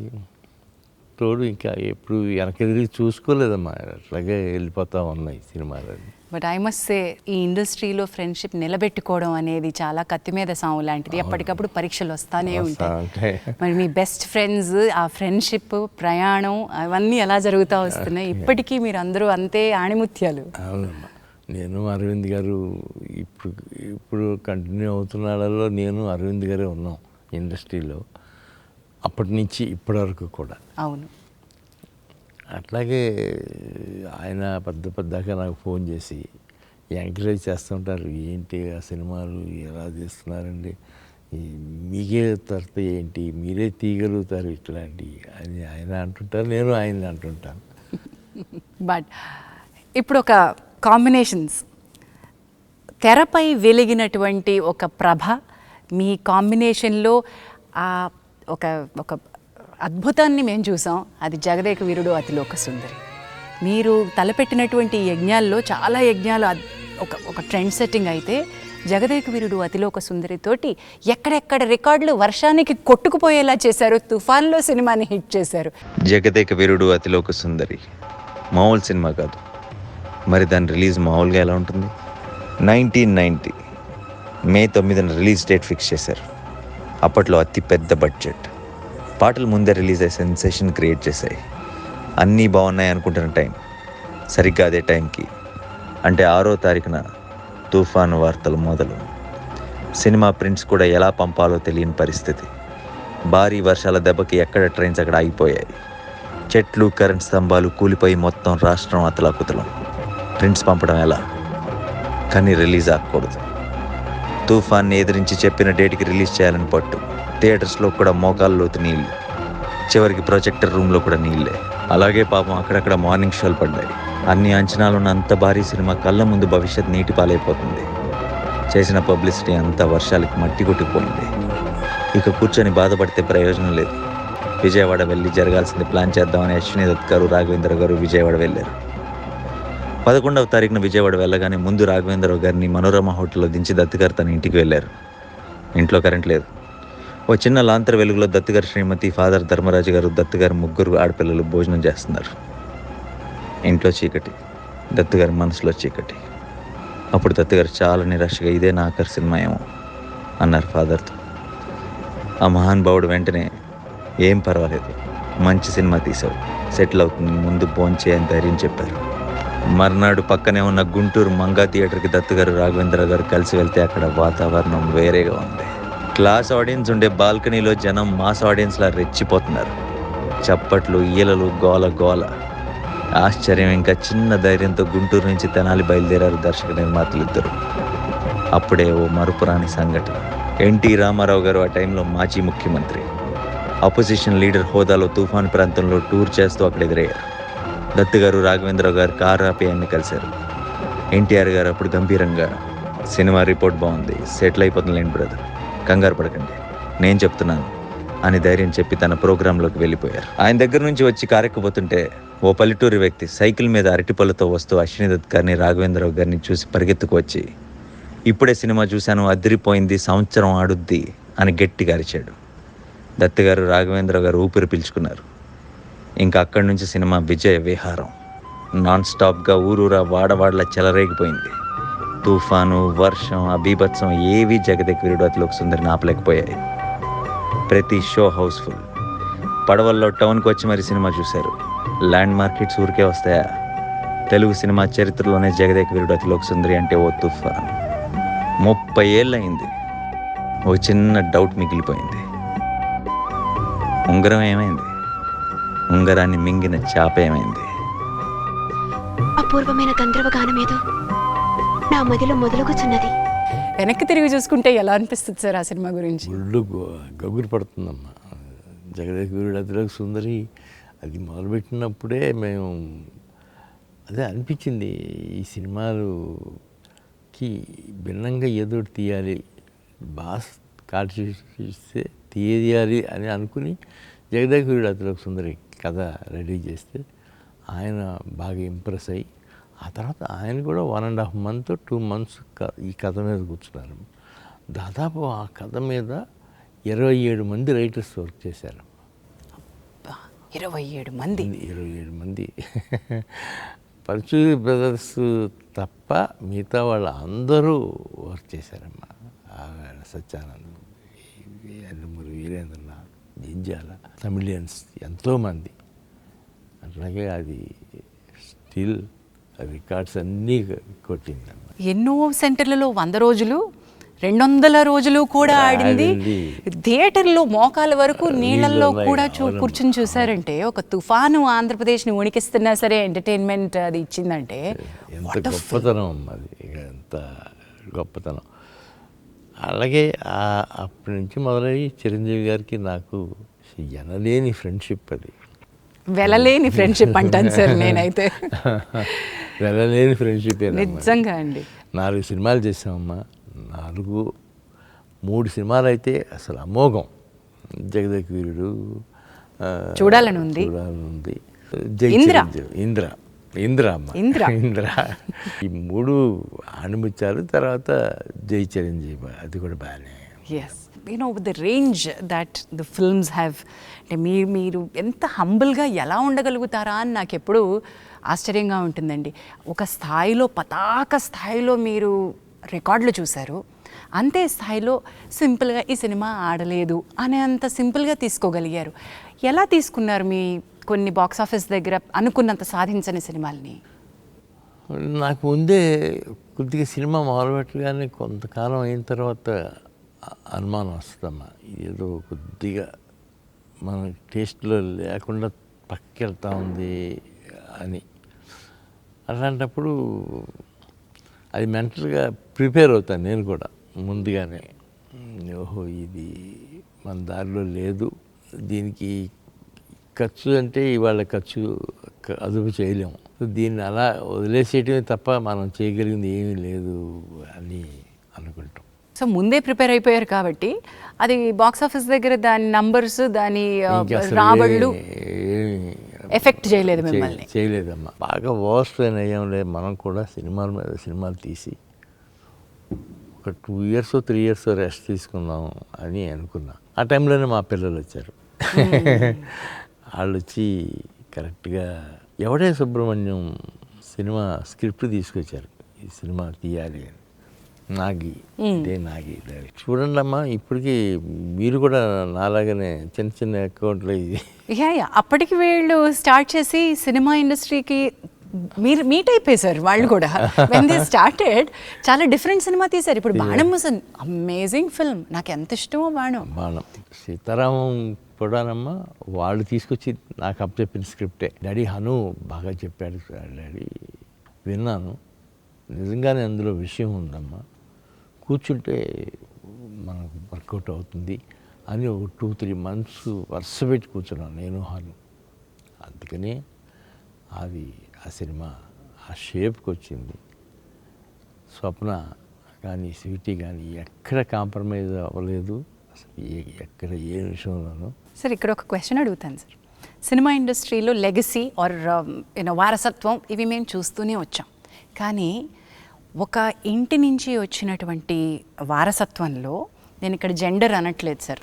తోడు ఇంకా ఎప్పుడు వెనకెదిరి చూసుకోలేదమ్మా, అట్లాగే వెళ్ళిపోతూ ఉన్నాయి సినిమాలు. బట్ ఐ మస్ట్ సే ఈ ఇండస్ట్రీలో ఫ్రెండ్షిప్ నిలబెట్టుకోవడం అనేది చాలా కత్తి మీద సాము లాంటిది. ఎప్పటికప్పుడు పరీక్షలు వస్తానే ఉంటాయి. మరి మీ బెస్ట్ ఫ్రెండ్స్, ఆ ఫ్రెండ్షిప్, ప్రయాణం అవన్నీ ఎలా జరుగుతూ వస్తున్నాయి ఇప్పటికీ? మీరు అందరూ అంతే ఆణిముత్యాలు. అవునమ్మా, నేను అరవింద్ గారు ఇప్పుడు కంటిన్యూ అవుతున్న వాళ్ళలో నేను అరవింద్ గారే ఉన్నాం ఇండస్ట్రీలో, అప్పటి నుంచి ఇప్పటి వరకు కూడా. అవును. అట్లాగే ఆయన పెద్దగా నాకు ఫోన్ చేసి ఎంకరేజ్ చేస్తుంటారు. ఏంటి ఆ సినిమాలు ఎలా తీస్తున్నారండి, మీకే తర్వాత ఏంటి, మీరే తీయగలుగుతారు ఇట్లాంటి అని ఆయన అంటుంటారు, నేను ఆయన అంటుంటాను. బట్ ఇప్పుడు ఒక కాంబినేషన్స్, తెరపై వెలిగినటువంటి ఒక ప్రభ మీ కాంబినేషన్లో ఒక ఒక అద్భుతాన్ని మేము చూసాం. అది జగదేక వీరుడు అతిలోక సుందరి. మీరు తలపెట్టినటువంటి యజ్ఞాల్లో చాలా యజ్ఞాలు ఒక ట్రెండ్ సెట్టింగ్ అయితే, జగదేక వీరుడు అతిలోక సుందరితోటి ఎక్కడెక్కడ రికార్డులు వర్షానికి కొట్టుకుపోయేలా చేశారు. తుఫాన్లో సినిమాని హిట్ చేశారు. జగదేక వీరుడు అతిలోక సుందరి మామూలు సినిమా కాదు. మరి దాని రిలీజ్ మామూలుగా ఎలా ఉంటుంది? 1990 మే 9న రిలీజ్ డేట్ ఫిక్స్ చేశారు. అప్పట్లో అతి పెద్ద బడ్జెట్, పాటలు ముందే రిలీజ్ అయ్యి సెన్సేషన్ క్రియేట్ చేశాయి. అన్నీ బాగున్నాయి అనుకుంటున్న టైం, సరిగ్గా అదే టైంకి అంటే 6వ తారీఖున తుఫాను వార్తలు మొదలు. సినిమా ప్రింట్స్ కూడా ఎలా పంపాలో తెలియని పరిస్థితి. భారీ వర్షాల దెబ్బకి ఎక్కడ ట్రైన్స్ అక్కడ ఆగిపోయాయి. చెట్లు, కరెంట్ స్తంభాలు కూలిపోయి మొత్తం రాష్ట్రం అతలాకుతలం. ప్రింట్స్ పంపడం ఎలా? కానీ రిలీజ్ అవ్వకూడదు. తుఫాన్ని ఎదిరించి చెప్పిన డేట్కి రిలీజ్ చేయాలని పట్టు. థియేటర్స్లో కూడా మోకాళ్ళ లోతు నీళ్ళు, చివరికి ప్రొజెక్టర్ రూమ్లో కూడా నీళ్ళే. అలాగే పాపం అక్కడక్కడ మార్నింగ్ షోలు పడ్డాయి. అన్ని అంచనాలున్న అంత భారీ సినిమా కళ్ళ ముందు భవిష్యత్ నీటి పాలైపోతుంది. చేసిన పబ్లిసిటీ అంతా వర్షాలకి మట్టి కొట్టుకుపోయింది. ఇక కూర్చొని బాధపడితే ప్రయోజనం లేదు. విజయవాడ వెళ్ళి జరగాల్సింది ప్లాన్ చేద్దామని అశ్విని దత్ గారు, రాఘవేంద్ర గారు విజయవాడ వెళ్ళారు. 11వ తారీఖున విజయవాడ వెళ్ళగానే ముందు రాఘవేంద్రరావు గారిని మనోరమ హోటల్లో దించి దత్ గారు తన ఇంటికి వెళ్ళారు. ఇంట్లో కరెంట్ లేదు. ఓ చిన్న లాంతర్ వెలుగులో దత్ గారు, శ్రీమతి, ఫాదర్ ధర్మరాజు గారు, దత్ గారు ముగ్గురు ఆడపిల్లలు భోజనం చేస్తున్నారు. ఇంట్లో చీకటి, దత్ గారి మనసులో చీకటి. అప్పుడు దత్ గారు చాలా నిరాశగా, ఇదే నా ఆఖరి సినిమా ఏమో అన్నారు ఫాదర్తో. ఆ మహానుభావుడు వెంటనే, ఏం పర్వాలేదు, మంచి సినిమా తీసావు, సెటిల్ అవుతుంది, ముందు భోంచే అని ధైర్యం చెప్పారు. మర్నాడు పక్కనే ఉన్న గుంటూరు మంగా థియేటర్కి దత్ గారు, రాఘవేంద్ర గారు కలిసి వెళ్తే అక్కడ వాతావరణం వేరేగా ఉంది. క్లాస్ ఆడియన్స్ ఉండే బాల్కనీలో జనం మాస్ ఆడియన్స్లా రెచ్చిపోతున్నారు. చప్పట్లు, ఈలలు, గోల గోల. ఆశ్చర్యం ఇంకా చిన్న ధైర్యంతో గుంటూరు నుంచి తెనాలి బయలుదేరారు దర్శక నిర్మాతలు ఇద్దరు. అప్పుడే ఓ మరుపురాని సంఘటన. ఎన్టీ రామారావు గారు ఆ టైంలో మాజీ ముఖ్యమంత్రి, అపోజిషన్ లీడర్ హోదాలో తుఫాన్ ప్రాంతంలో టూర్ చేస్తూ అక్కడ ఎదురయ్యారు. దత్ గారు, రాఘవేంద్రరావు గారు కారు ఆపి ఆయన్ని కలిశారు. ఎన్టీఆర్ గారు అప్పుడు గంభీరంగా, సినిమా రిపోర్ట్ బాగుంది, సెటిల్ అయిపోతుందిలేండి బ్రదర్, కంగారు పడకండి, నేను చెప్తున్నాను అని ధైర్యం చెప్పి తన ప్రోగ్రాంలోకి వెళ్ళిపోయారు. ఆయన దగ్గర నుంచి వచ్చి కారెక్కబోతుంటే ఓ పల్లెటూరి వ్యక్తి సైకిల్ మీద అరటిపళ్ళతో వస్తూ అశ్విని దత్ గారిని, రాఘవేంద్రరావు గారిని చూసి పరిగెత్తుకు వచ్చి, ఇప్పుడే సినిమా చూశాను, అదిరిపోయింది, సంవత్సరం ఆడుద్ది అని గట్టిగా అరిచాడు. దత్ గారు, రాఘవేంద్రరావు గారు ఊపిరి పీల్చుకున్నారు. ఇంకా అక్కడి నుంచి సినిమా విజయ విహారం. నాన్ స్టాప్గా ఊరూరా వాడవాడలా చెలరేగిపోయింది. తుఫాను, వర్షం, అబీభత్సం ఏవీ జగదేక వీరుడు అతిలోక సుందరిని ఆపలేకపోయాయి. ప్రతి షో హౌస్ఫుల్. పడవల్లో టౌన్కి వచ్చి మరి సినిమా చూశారు. ల్యాండ్ మార్కెట్స్ ఊరికే వస్తాయా? తెలుగు సినిమా చరిత్రలోనే జగదేక వీరుడు అతిలోక సుందరి అంటే ఓ తుఫాన్. 30 ఏళ్ళయింది. ఓ చిన్న డౌట్ మిగిలిపోయింది. ఉంగరం ఏమైంది? ఉంగరాన్ని మింగిన చాప ఏమైంది? అపూర్వమైన గంధర్వ గానమేదో నా మదిలో మొదలుగుచున్నది. వెనక్కి తిరిగి చూసుకుంటే ఎలా అనిపిస్తుంది సార్ ఆ సినిమా గురించి? ఒళ్ళు గగురు పడుతుందమ్మా. జగదేక వీరుడు అతిలోక సుందరి అది మొదలుపెట్టినప్పుడే మేము అదే అనిపించింది, ఈ సినిమాలుకి భిన్నంగా ఏదో తీయాలి, బాస్ కాల్చిస్తే తీయాలి అని అనుకుని జగదేక వీరుడు అతిలోక సుందరి కథ రెడీ చేస్తే ఆయన బాగా ఇంప్రెస్ అయ్యి, ఆ తర్వాత ఆయన కూడా 1.5 month 2 months ఈ కథ మీద కూర్చున్నారు. దాదాపు ఆ కథ మీద 27 మంది రైటర్స్ వర్క్ చేశారు. 27 మంది. 27 మంది. పరుచూరి బ్రదర్స్ తప్ప మిగతా వాళ్ళు అందరూ వర్క్ చేశారమ్మా. సత్యానంద్, అల్లమూరి వీరేంద్రనాథ్, జింజాల, తమిళియన్స్ ఎంతోమంది. అట్లాగే అది స్టిల్ రికార్డ్స్ అన్నీ కొట్టిందమ్మా. ఎన్నో సెంటర్లలో 100 రోజులు 200 రోజులు కూడా ఆడింది. థియేటర్లో మోకాల వరకు నీళ్ళల్లో కూడా కూర్చుని చూసారంటే, ఒక తుఫాను ఆంధ్రప్రదేశ్ని వణికిస్తున్నా సరే ఎంటర్టైన్మెంట్ అది ఇచ్చిందంటే ఎంత గొప్పతనం అది, ఎంత గొప్పతనం. అలాగే అప్పటి నుంచి మొదలయ్యి చిరంజీవి గారికి నాకు ఎనలేని ఫ్రెండ్షిప్ అది. వెళ్ళలేని ఫ్రెండ్షిప్ అంటాను సార్ నేనైతే. వెళ్ళలేని ఫ్రెండ్షిప్ నిజంగా అండి. 4 సినిమాలు చేసామమ్మా. 3 సినిమాలు అయితే అసలు అమోఘం. జగదేక వీరుడు, చూడాలని ఉంది, ఇంద్ర ఈ 3 ఆణిముత్యాలు. తర్వాత జై చిరంజీవి, అది కూడా బాగానే. Yes, the range that the films have. అంటే మీరు ఎంత హంబుల్గా ఎలా ఉండగలుగుతారా అని నాకు ఎప్పుడూ ఆశ్చర్యంగా ఉంటుందండి. ఒక స్థాయిలో, పతాక స్థాయిలో మీరు రికార్డులు చూశారు, అంతే స్థాయిలో సింపుల్గా ఈ సినిమా ఆడలేదు అనే అంత సింపుల్గా తీసుకోగలిగారు. ఎలా తీసుకున్నారు మీ కొన్ని బాక్స్ ఆఫీస్ దగ్గర అనుకున్నంత సాధించని సినిమాల్ని? నాకు ముందే కొద్దిగా సినిమా మొదలుపెట్టగానే కొంతకాలం అయిన తర్వాత అనుమానం వస్తుందమ్మా, ఏదో కొద్దిగా మన టేస్ట్లో లేకుండా పక్కకి వెళ్తూ ఉంది అని. అలాంటప్పుడు అది మెంటల్గా ప్రిపేర్ అవుతాను నేను కూడా ముందుగానే. ఓహో, ఇది మన దారిలో లేదు, దీనికి ఖర్చు అంటే ఇవాళ ఖర్చు అదుపు చేయలేము, దీన్ని అలా వదిలేసేయటమే తప్ప మనం చేయగలిగింది ఏమీ లేదు అని అనుకుంటాం. సో ముందే ప్రిపేర్ అయిపోయారు కాబట్టి అది బాక్స్ ఆఫీస్ దగ్గర దాని నంబర్స్, దాని రాబడులు ఎఫెక్ట్ చేయలేదు మిమ్మల్ని? చేయలేదమ్మా. బాగా వర్స్ట్ అయ్యాం లేదు. మనం కూడా సినిమాల మీద సినిమాలు తీసి ఒక 2 years 3 years రెస్ట్ తీసుకుందాం అని అనుకున్నా. ఆ టైంలోనే మా పిల్లలు వచ్చారు. వాళ్ళు వచ్చి కరెక్ట్గా ఎవడే సుబ్రహ్మణ్యం సినిమా స్క్రిప్ట్ తీసుకొచ్చారు, ఈ సినిమా తీయాలి అని. నాగి చూడండి అమ్మా, ఇప్పటికీ మీరు కూడా నాలాగానే చిన్న చిన్న అకౌంట్లు ఇది. అప్పటికి వీళ్ళు స్టార్ట్ చేసి సినిమా ఇండస్ట్రీకి మీరు మీట్ అయిపోయారు వాళ్ళు కూడా. వెన్ దే స్టార్టెడ్ చాలా డిఫరెంట్ సినిమా తీశారు. ఇప్పుడు బాణం వాజ్ అన్ అమేజింగ్ ఫిల్మ్, నాకు ఎంత ఇష్టమో బాణం. సీతారామం కూడానమ్మా వాళ్ళు తీసుకొచ్చి నాకు అప్పచెప్పిన స్క్రిప్టే. డాడీ హను బాగా చెప్పాడు డాడీ, విన్నాను, నిజంగానే అందులో విషయం ఉందమ్మా, కూర్చుంటే మనకు వర్కౌట్ అవుతుంది అని ఒక 2-3 months వరుస పెట్టి కూర్చున్నాను నేను హాను. అందుకని అది ఆ సినిమా ఆ షేప్కి వచ్చింది. స్వప్న కానీ స్వీటీ కానీ ఎక్కడ కాంప్రమైజ్ అవ్వలేదు అసలు, ఎక్కడ ఏ విషయంలోనూ. సార్ ఇక్కడ ఒక క్వశ్చన్ అడుగుతాను సార్. సినిమా ఇండస్ట్రీలో లెగసీ ఆర్ వారసత్వం ఇవి మేము చూస్తూనే వచ్చాం, కానీ ఒక ఇంటి నుంచి వచ్చినటువంటి వారసత్వంలో, నేను ఇక్కడ జెండర్ అనట్లేదు సార్,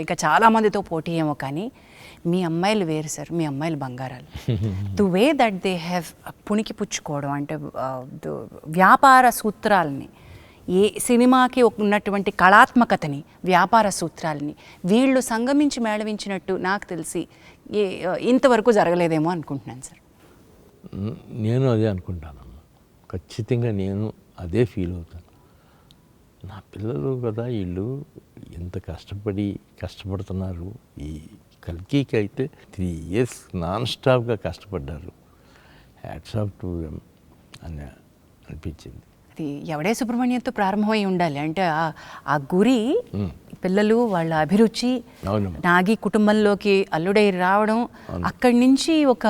ఇంకా చాలామందితో పోటీ ఏమో, కానీ మీ అమ్మాయిలు వేరు సార్, మీ అమ్మాయిలు బంగారాలు. The way that they have పుణికి పుచ్చుకోవడం, అంటే వ్యాపార సూత్రాలని, ఏ సినిమాకి ఉన్నటువంటి కళాత్మకతని, వ్యాపార సూత్రాలని వీళ్ళు సంగమించి మేళవించినట్టు నాకు తెలిసి ఇంతవరకు జరగలేదేమో అనుకుంటున్నాను సార్. నేను అదే అనుకుంటానమ్మా, ఖచ్చితంగా నేను అదే ఫీల్ అవుతాను. నా పిల్లలు కదా వీళ్ళు ఎంత కష్టపడుతున్నారు. ఈ కల్కికి అయితే 3 years నాన్ స్టాప్గా కష్టపడ్డారు. హ్యాట్స్ ఆఫ్ టు దెమ్ అని అనిపించింది. అది ఎవడే సుబ్రహ్మణ్యంతో ప్రారంభమై ఉండాలి. అంటే ఆ గురి, పిల్లలు వాళ్ళ అభిరుచి, నాగి కుటుంబంలోకి అల్లుడై రావడం, అక్కడి నుంచి ఒక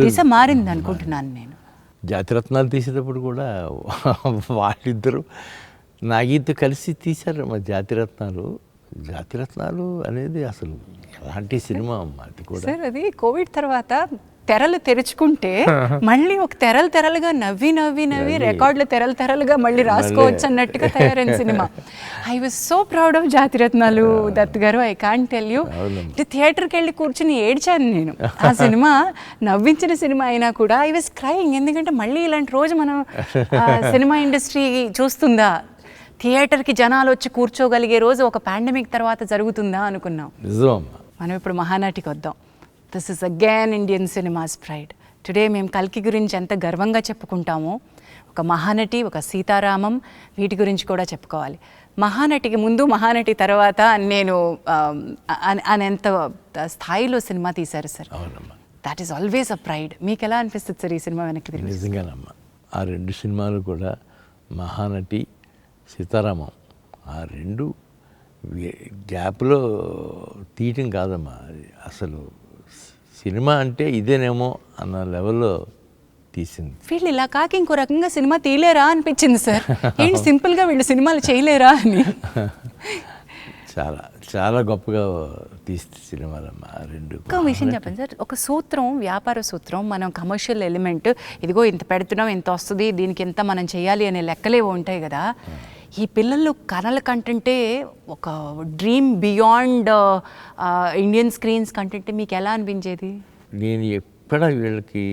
దిశ మారింది అనుకుంటున్నాను నేను. జాతిరత్నాలు తీసేటప్పుడు కూడా వాళ్ళిద్దరూ నాగితో కలిసి తీశారు మా జాతిరత్నాలు అనేది అసలు ఎలాంటి సినిమా అమ్మా అది కూడా. సార్ అది కోవిడ్ తర్వాత తెరలు తెరుచుకుంటే మళ్ళీ ఒక తెరలుగా నవ్వి రికార్డులు తెరలుగా మళ్ళీ రాసుకోవచ్చు అన్నట్టుగా తయారైన cinema. I was so proud of Jathi Ratnalu Dutt గారు. ఐ కాంట్ టెల్ యూ, థియేటర్కి వెళ్ళి కూర్చుని ఏడ్చాను నేను. ఆ సినిమా నవ్వించిన సినిమా అయినా కూడా ఐ వాజ్ క్రైయింగ్. ఎందుకంటే మళ్ళీ ఇలాంటి రోజు మనం సినిమా ఇండస్ట్రీ చూస్తుందా, థియేటర్కి జనాలు వచ్చి కూర్చోగలిగే రోజు ఒక పాండమిక్ తర్వాత జరుగుతుందా అనుకున్నాం. మనం ఇప్పుడు మహానటికి వద్దాం. This is again Indian cinemas pride. Today మేము కల్కి గురించి ఎంత గర్వంగా చెప్పుకుంటామో, ఒక మహానటి, ఒక సీతారామం, వీటి గురించి కూడా చెప్పుకోవాలి. మహానటికి ముందు, మహానటి తర్వాత నేను అనేంత స్థాయిలో సినిమా తీశారు sir. That is always a pride. మీకు ఎలా అనిపిస్తుంది సార్ ఈ సినిమా వెనక్కి తిరిగి? నిజంగానమ్మా, ఆ 2 సినిమాలు కూడా మహానటి, సీతారామం, ఆ 2 గ్యాప్లో తీయటం కాదమ్మా. అసలు సినిమా అంటే ఇదేనేమో అన్న లెవెల్లో తీసింది. వీళ్ళు ఇలా కాక ఇంకో రకంగా సినిమా తీయలేరా అనిపించింది సార్. ఏంటి సింపుల్గా వీళ్ళు సినిమాలు చేయలేరా అని. చాలా చాలా గొప్పగా తీస్తే సినిమాలమ్మా 2. ఒక విషయం చెప్పండి సార్, ఒక సూత్రం, వ్యాపార సూత్రం, మనం కమర్షియల్ ఎలిమెంట్, ఇదిగో ఇంత పెడుతున్నాం, ఇంత వస్తుంది, దీనికి ఎంత మనం చేయాలి అనే లెక్కలేవో ఉంటాయి కదా. ఈ పిల్లలు కళల కంటెంటే ఒక dream beyond Indian screens content మీకు ఎలా అనిపించేది? నేను ఎక్కడ వీళ్ళకి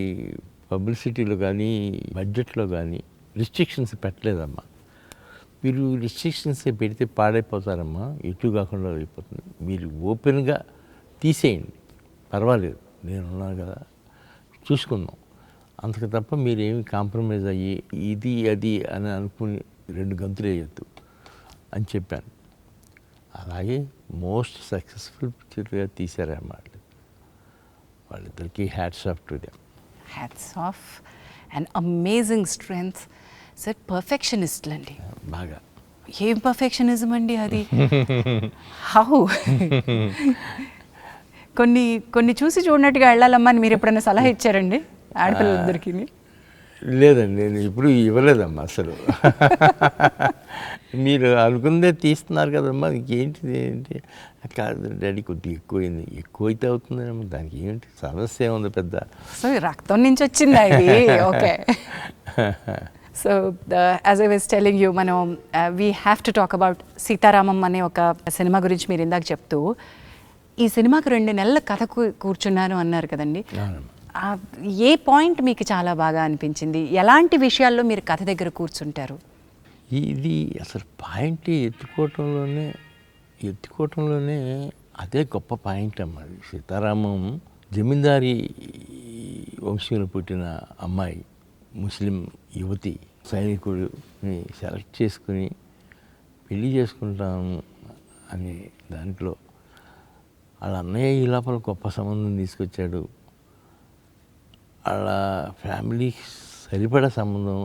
పబ్లిసిటీలో కానీ బడ్జెట్లో కానీ రిస్ట్రిక్షన్స్ పెట్టలేదమ్మా. మీరు రిస్ట్రిక్షన్స్ పెడితే పాడైపోతారమ్మా, ఎటు కాకుండా అయిపోతుంది. మీరు ఓపెన్గా తీసేయండి, పర్వాలేదు, నేనున్నాను కదా, చూసుకుందాం. అంతకు తప్ప మీరేమి కాంప్రమైజ్ అయ్యి ఇది అది అని అనుకుని 2 గంతులు వేయద్దు అని చెప్పాను. అలాగే మోస్ట్ సక్సెస్ఫుల్ పిక్చర్గా తీశారన్నమాట. వాళ్ళిద్దరికి hats off to them. Hats off and amazing strength sir. పర్ఫెక్షనిస్ట్లు అండి బాగా. ఏం పర్ఫెక్షనిజం అండి అది? హౌ? కొన్ని చూసి చూడనట్టుగా వెళ్ళాలమ్మా అని మీరు ఎప్పుడైనా సలహా ఇచ్చారండి ఆడపిల్లలిద్దరికి? లేదండి, నేను ఇప్పుడు ఇవ్వలేదమ్మా అసలు. మీరు అనుకుందే తీస్తున్నారు కదమ్మా, ఇంకేంటిది ఏంటి? కాదు డాడీ, కొద్దిగా ఎక్కువైంది. ఎక్కువైతే అవుతుందేమో, దానికి ఏంటి సమస్య ఏముంది పెద్ద? సో రక్తం నుంచి వచ్చింది అది. Okay. So as I was telling you, మనం we have to talk about Sita Ramam అనే ఒక సినిమా గురించి మీరు ఇందాక చెప్తూ, ఈ సినిమాకు 2 నెలల కథ కూర్చున్నాను అన్నారు కదండి. ఏ పాయింట్ మీకు చాలా బాగా అనిపించింది? ఎలాంటి విషయాల్లో మీరు కథ దగ్గర కూర్చుంటారు? ఇది అసలు పాయింట్ ఎత్తుకోవటంలోనే అదే గొప్ప పాయింట్ అమ్మా. సీతారామం జమీందారీ వంశంలో పుట్టిన అమ్మాయి, ముస్లిం యువతి, సైనికుడిని సెలెక్ట్ చేసుకుని పెళ్లి చేసుకుంటాము అనే దాంట్లో వాళ్ళ అన్నయ్య ఈ లోపల గొప్ప సంబంధం తీసుకొచ్చాడు. వాళ్ళ ఫ్యామిలీకి సరిపడా సంబంధం,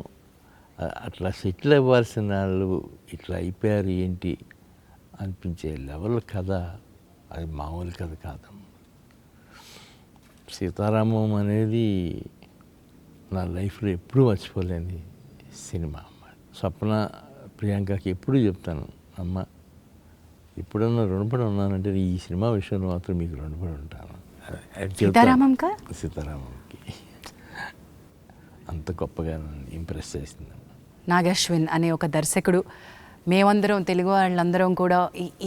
అట్లా సెటిల్ అవ్వాల్సిన వాళ్ళు ఇట్లా అయిపోయారు ఏంటి అనిపించే లెవెల్ కథ. అది మామూలు కథ కాదమ్మా. సీతారామం అనేది నా లైఫ్లో ఎప్పుడూ మర్చిపోలేని సినిమా అమ్మ. స్వప్న, ప్రియాంకకి ఎప్పుడూ చెప్తాను, అమ్మ ఎప్పుడన్నా రుణపడి ఉన్నానంటే ఈ సినిమా విషయంలో మాత్రం మీకు రుణపడి ఉంటాను. సీతారామంకి అంత గొప్పగా ఇంప్రెస్ చేసింది. నాగశ్విన్ అనే ఒక దర్శకుడు, మేమందరం తెలుగు వాళ్ళందరం కూడా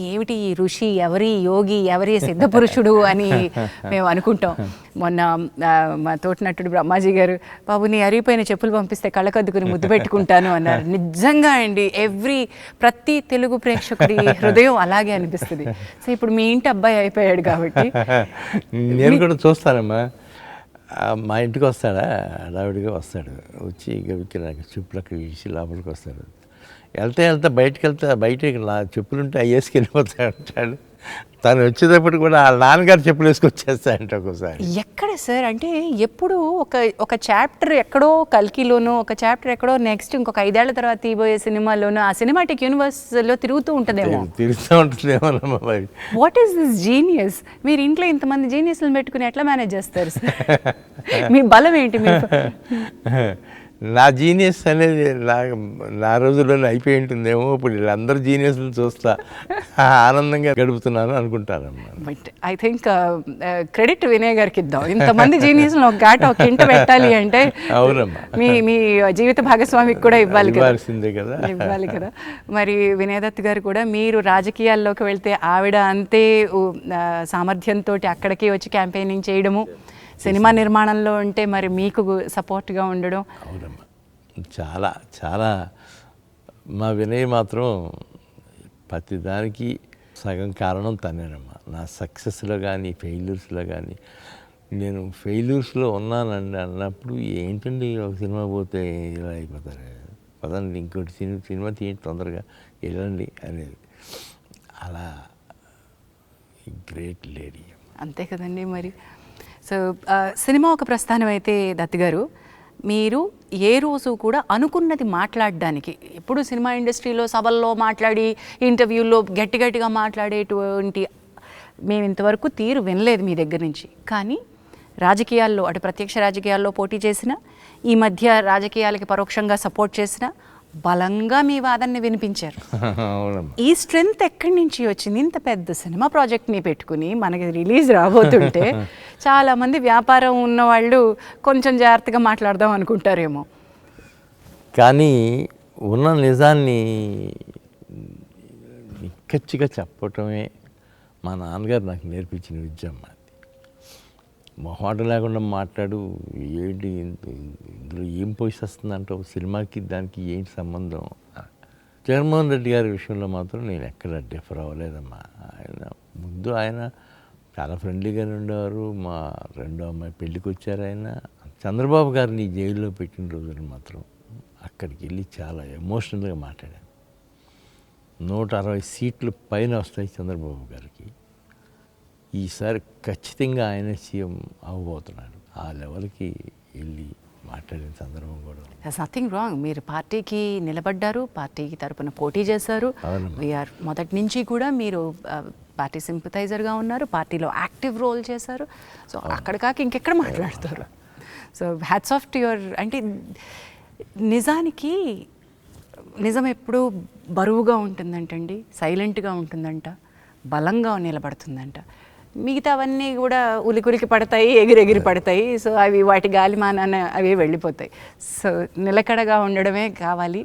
ఏమిటి ఈ ఋషి, ఎవరి యోగి, ఎవరి సిద్ధపురుషుడు అని మేము అనుకుంటాం. మొన్న మా తోటినట్టుడు బ్రహ్మాజీ గారు, బాబు నీ అరిగిపోయిన చెప్పులు పంపిస్తే కళ్ళకద్దుకుని ముద్దు పెట్టుకుంటాను అన్నారు. నిజంగా అండి, ప్రతి తెలుగు ప్రేక్షకుడి హృదయం అలాగే అనిపిస్తుంది. సో ఇప్పుడు మీ ఇంటి అబ్బాయి అయిపోయాడు కాబట్టి నేను కూడా చూస్తానమ్మా. మా ఇంటికి వస్తాడా, హడావిడిగా వస్తాడు, వచ్చి గవికి నాకు చెప్పులకి ఇచ్చి లోపలికి వస్తాడు. వెళ్తే బయటికి చెప్పులుంటే అవి వేసుకెళ్ళిపోతాడు. తను వచ్చేటప్పుడు కూడా వాళ్ళ నాన్నగారు చెప్పులు వేసుకొచ్చేస్తాయంట ఒక్కోసారి. ఎక్కడ సార్ అంటే ఎప్పుడు ఒక చాప్టర్ ఎక్కడో కల్కిలోనో, ఒక చాప్టర్ ఎక్కడో నెక్స్ట్ ఇంకొక 5 ఏళ్ల తర్వాత తీయబోయే సినిమాలోనో ఆ సినిమాటిక్ యూనివర్స్లో తిరుగుతూ ఉంటుందేమో. What is this genius? మీరు ఇంట్లో ఇంతమంది జీనియస్లను పెట్టుకుని ఎట్లా మేనేజ్ చేస్తారు సార్? మీ బలం ఏంటి? నా జీనియస్ అనేది నా రోజుల్లోనే అయిపోయి ఉంటుందేమో. ఇప్పుడు వీళ్ళందరూ జీనియస్లు చూస్తా ఆనందంగా గడుపుతున్నాను అనుకుంటారమ్మా. But I think credit Vinay గారికి ఇద్దాం. ఇంతమంది జీనియస్లు ఒక ఇంట పెట్టాలి అంటే అవునమ్మా, మీ జీవిత భాగస్వామికి కూడా ఇవ్వాల్సిందే కదా. ఇవ్వాలి కదా. మరి వినయ్ దత్ గారు కూడా మీరు రాజకీయాల్లోకి వెళ్తే ఆవిడ అంతే సామర్థ్యంతో అక్కడికి వచ్చి క్యాంపెయినింగ్ చేయడము, సినిమా నిర్మాణంలో ఉంటే మరి మీకు సపోర్ట్గా ఉండడం. అవునమ్మా, చాలా చాలా. మా వినయ్ మాత్రం ప్రతిదానికి సగం కారణం తనేనమ్మా. నా సక్సెస్లో కానీ ఫెయిల్యూర్స్లో కానీ. నేను ఫెయిల్యూర్స్లో ఉన్నానండి అన్నప్పుడు, ఏంటండి ఒక సినిమా పోతే ఇలా అయిపోతారు, పదండి ఇంకోటి సినిమా తీయండి తొందరగా వెళ్ళండి అనేది. అలా గ్రేట్ లేడీ. అంతే కదండి మరి. సో సినిమా ఒక ప్రస్థానం అయితే దత్ గారు, మీరు ఏ రోజు కూడా అనుకున్నది మాట్లాడడానికి, ఎప్పుడు సినిమా ఇండస్ట్రీలో సభల్లో మాట్లాడి ఇంటర్వ్యూల్లో గట్టిగా మాట్లాడేటువంటి మేము ఇంతవరకు తీరు వినలేదు మీ దగ్గర నుంచి. కానీ రాజకీయాల్లో, అటు ప్రత్యక్ష రాజకీయాల్లో పోటీ చేసిన, ఈ మధ్య రాజకీయాలకి పరోక్షంగా సపోర్ట్ చేసిన, బలంగా మీ వాదనని వినిపించారు. ఈ స్ట్రెంగ్త్ ఎక్కడి నుంచి వచ్చింది? ఇంత పెద్ద సినిమా ప్రాజెక్ట్ని పెట్టుకుని మనకి రిలీజ్ రాబోతుంటే చాలామంది వ్యాపారం ఉన్నవాళ్ళు కొంచెం జాగ్రత్తగా మాట్లాడదాం అనుకుంటారేమో. కానీ ఉన్న నిజాన్ని నిక్కచ్చిగా చెప్పటమే మా నాన్నగారు నాకు నేర్పించిన విద్య అమ్మా. మొహాట లేకుండా మాట్లాడు, ఏంటి ఇందులో ఏం పోయి వస్తుందంటే సినిమాకి దానికి ఏంటి సంబంధం. జగన్మోహన్ రెడ్డి గారి విషయంలో మాత్రం నేను ఎక్కడ డిఫర్ అవ్వలేదమ్మా. ఆయన చాలా ఫ్రెండ్లీగానే ఉండేవారు. మా రెండో అమ్మాయి పెళ్ళికి వచ్చారు ఆయన. చంద్రబాబు గారిని జైల్లో పెట్టిన రోజున మాత్రం అక్కడికి వెళ్ళి చాలా ఎమోషనల్గా మాట్లాడాను. 160 సీట్లు పైన వస్తాయి చంద్రబాబు గారికి. ఈసారి ఖచ్చితంగా ఆయన సీఎం అవ్వబోతున్నాడు. ఆ లెవెల్కి వెళ్ళి మాట్లాడిన సందర్భం కూడా. That's nothing wrong. మీరు పార్టీకి నిలబడ్డారు, పార్టీకి తరపున పోటీ చేశారు. వీఆర్ మొదటి నుంచి కూడా మీరు పార్టీ సింపథైజర్గా ఉన్నారు, పార్టీలో యాక్టివ్ రోల్ చేశారు. సో అక్కడ కాక ఇంకెక్కడ మాట్లాడతారు. So hats off to your. అంటే నిజానికి నిజం ఎప్పుడూ బరువుగా ఉంటుందంటండి, సైలెంట్గా ఉంటుందంట, బలంగా నిలబడుతుందంట. మిగతావన్నీ కూడా ఉలికులికి పడతాయి, ఎగిరెగిరి పడతాయి. సో అవి వాటి గాలిమానాన అవి వెళ్ళిపోతాయి. సో నిలకడగా ఉండడమే కావాలి.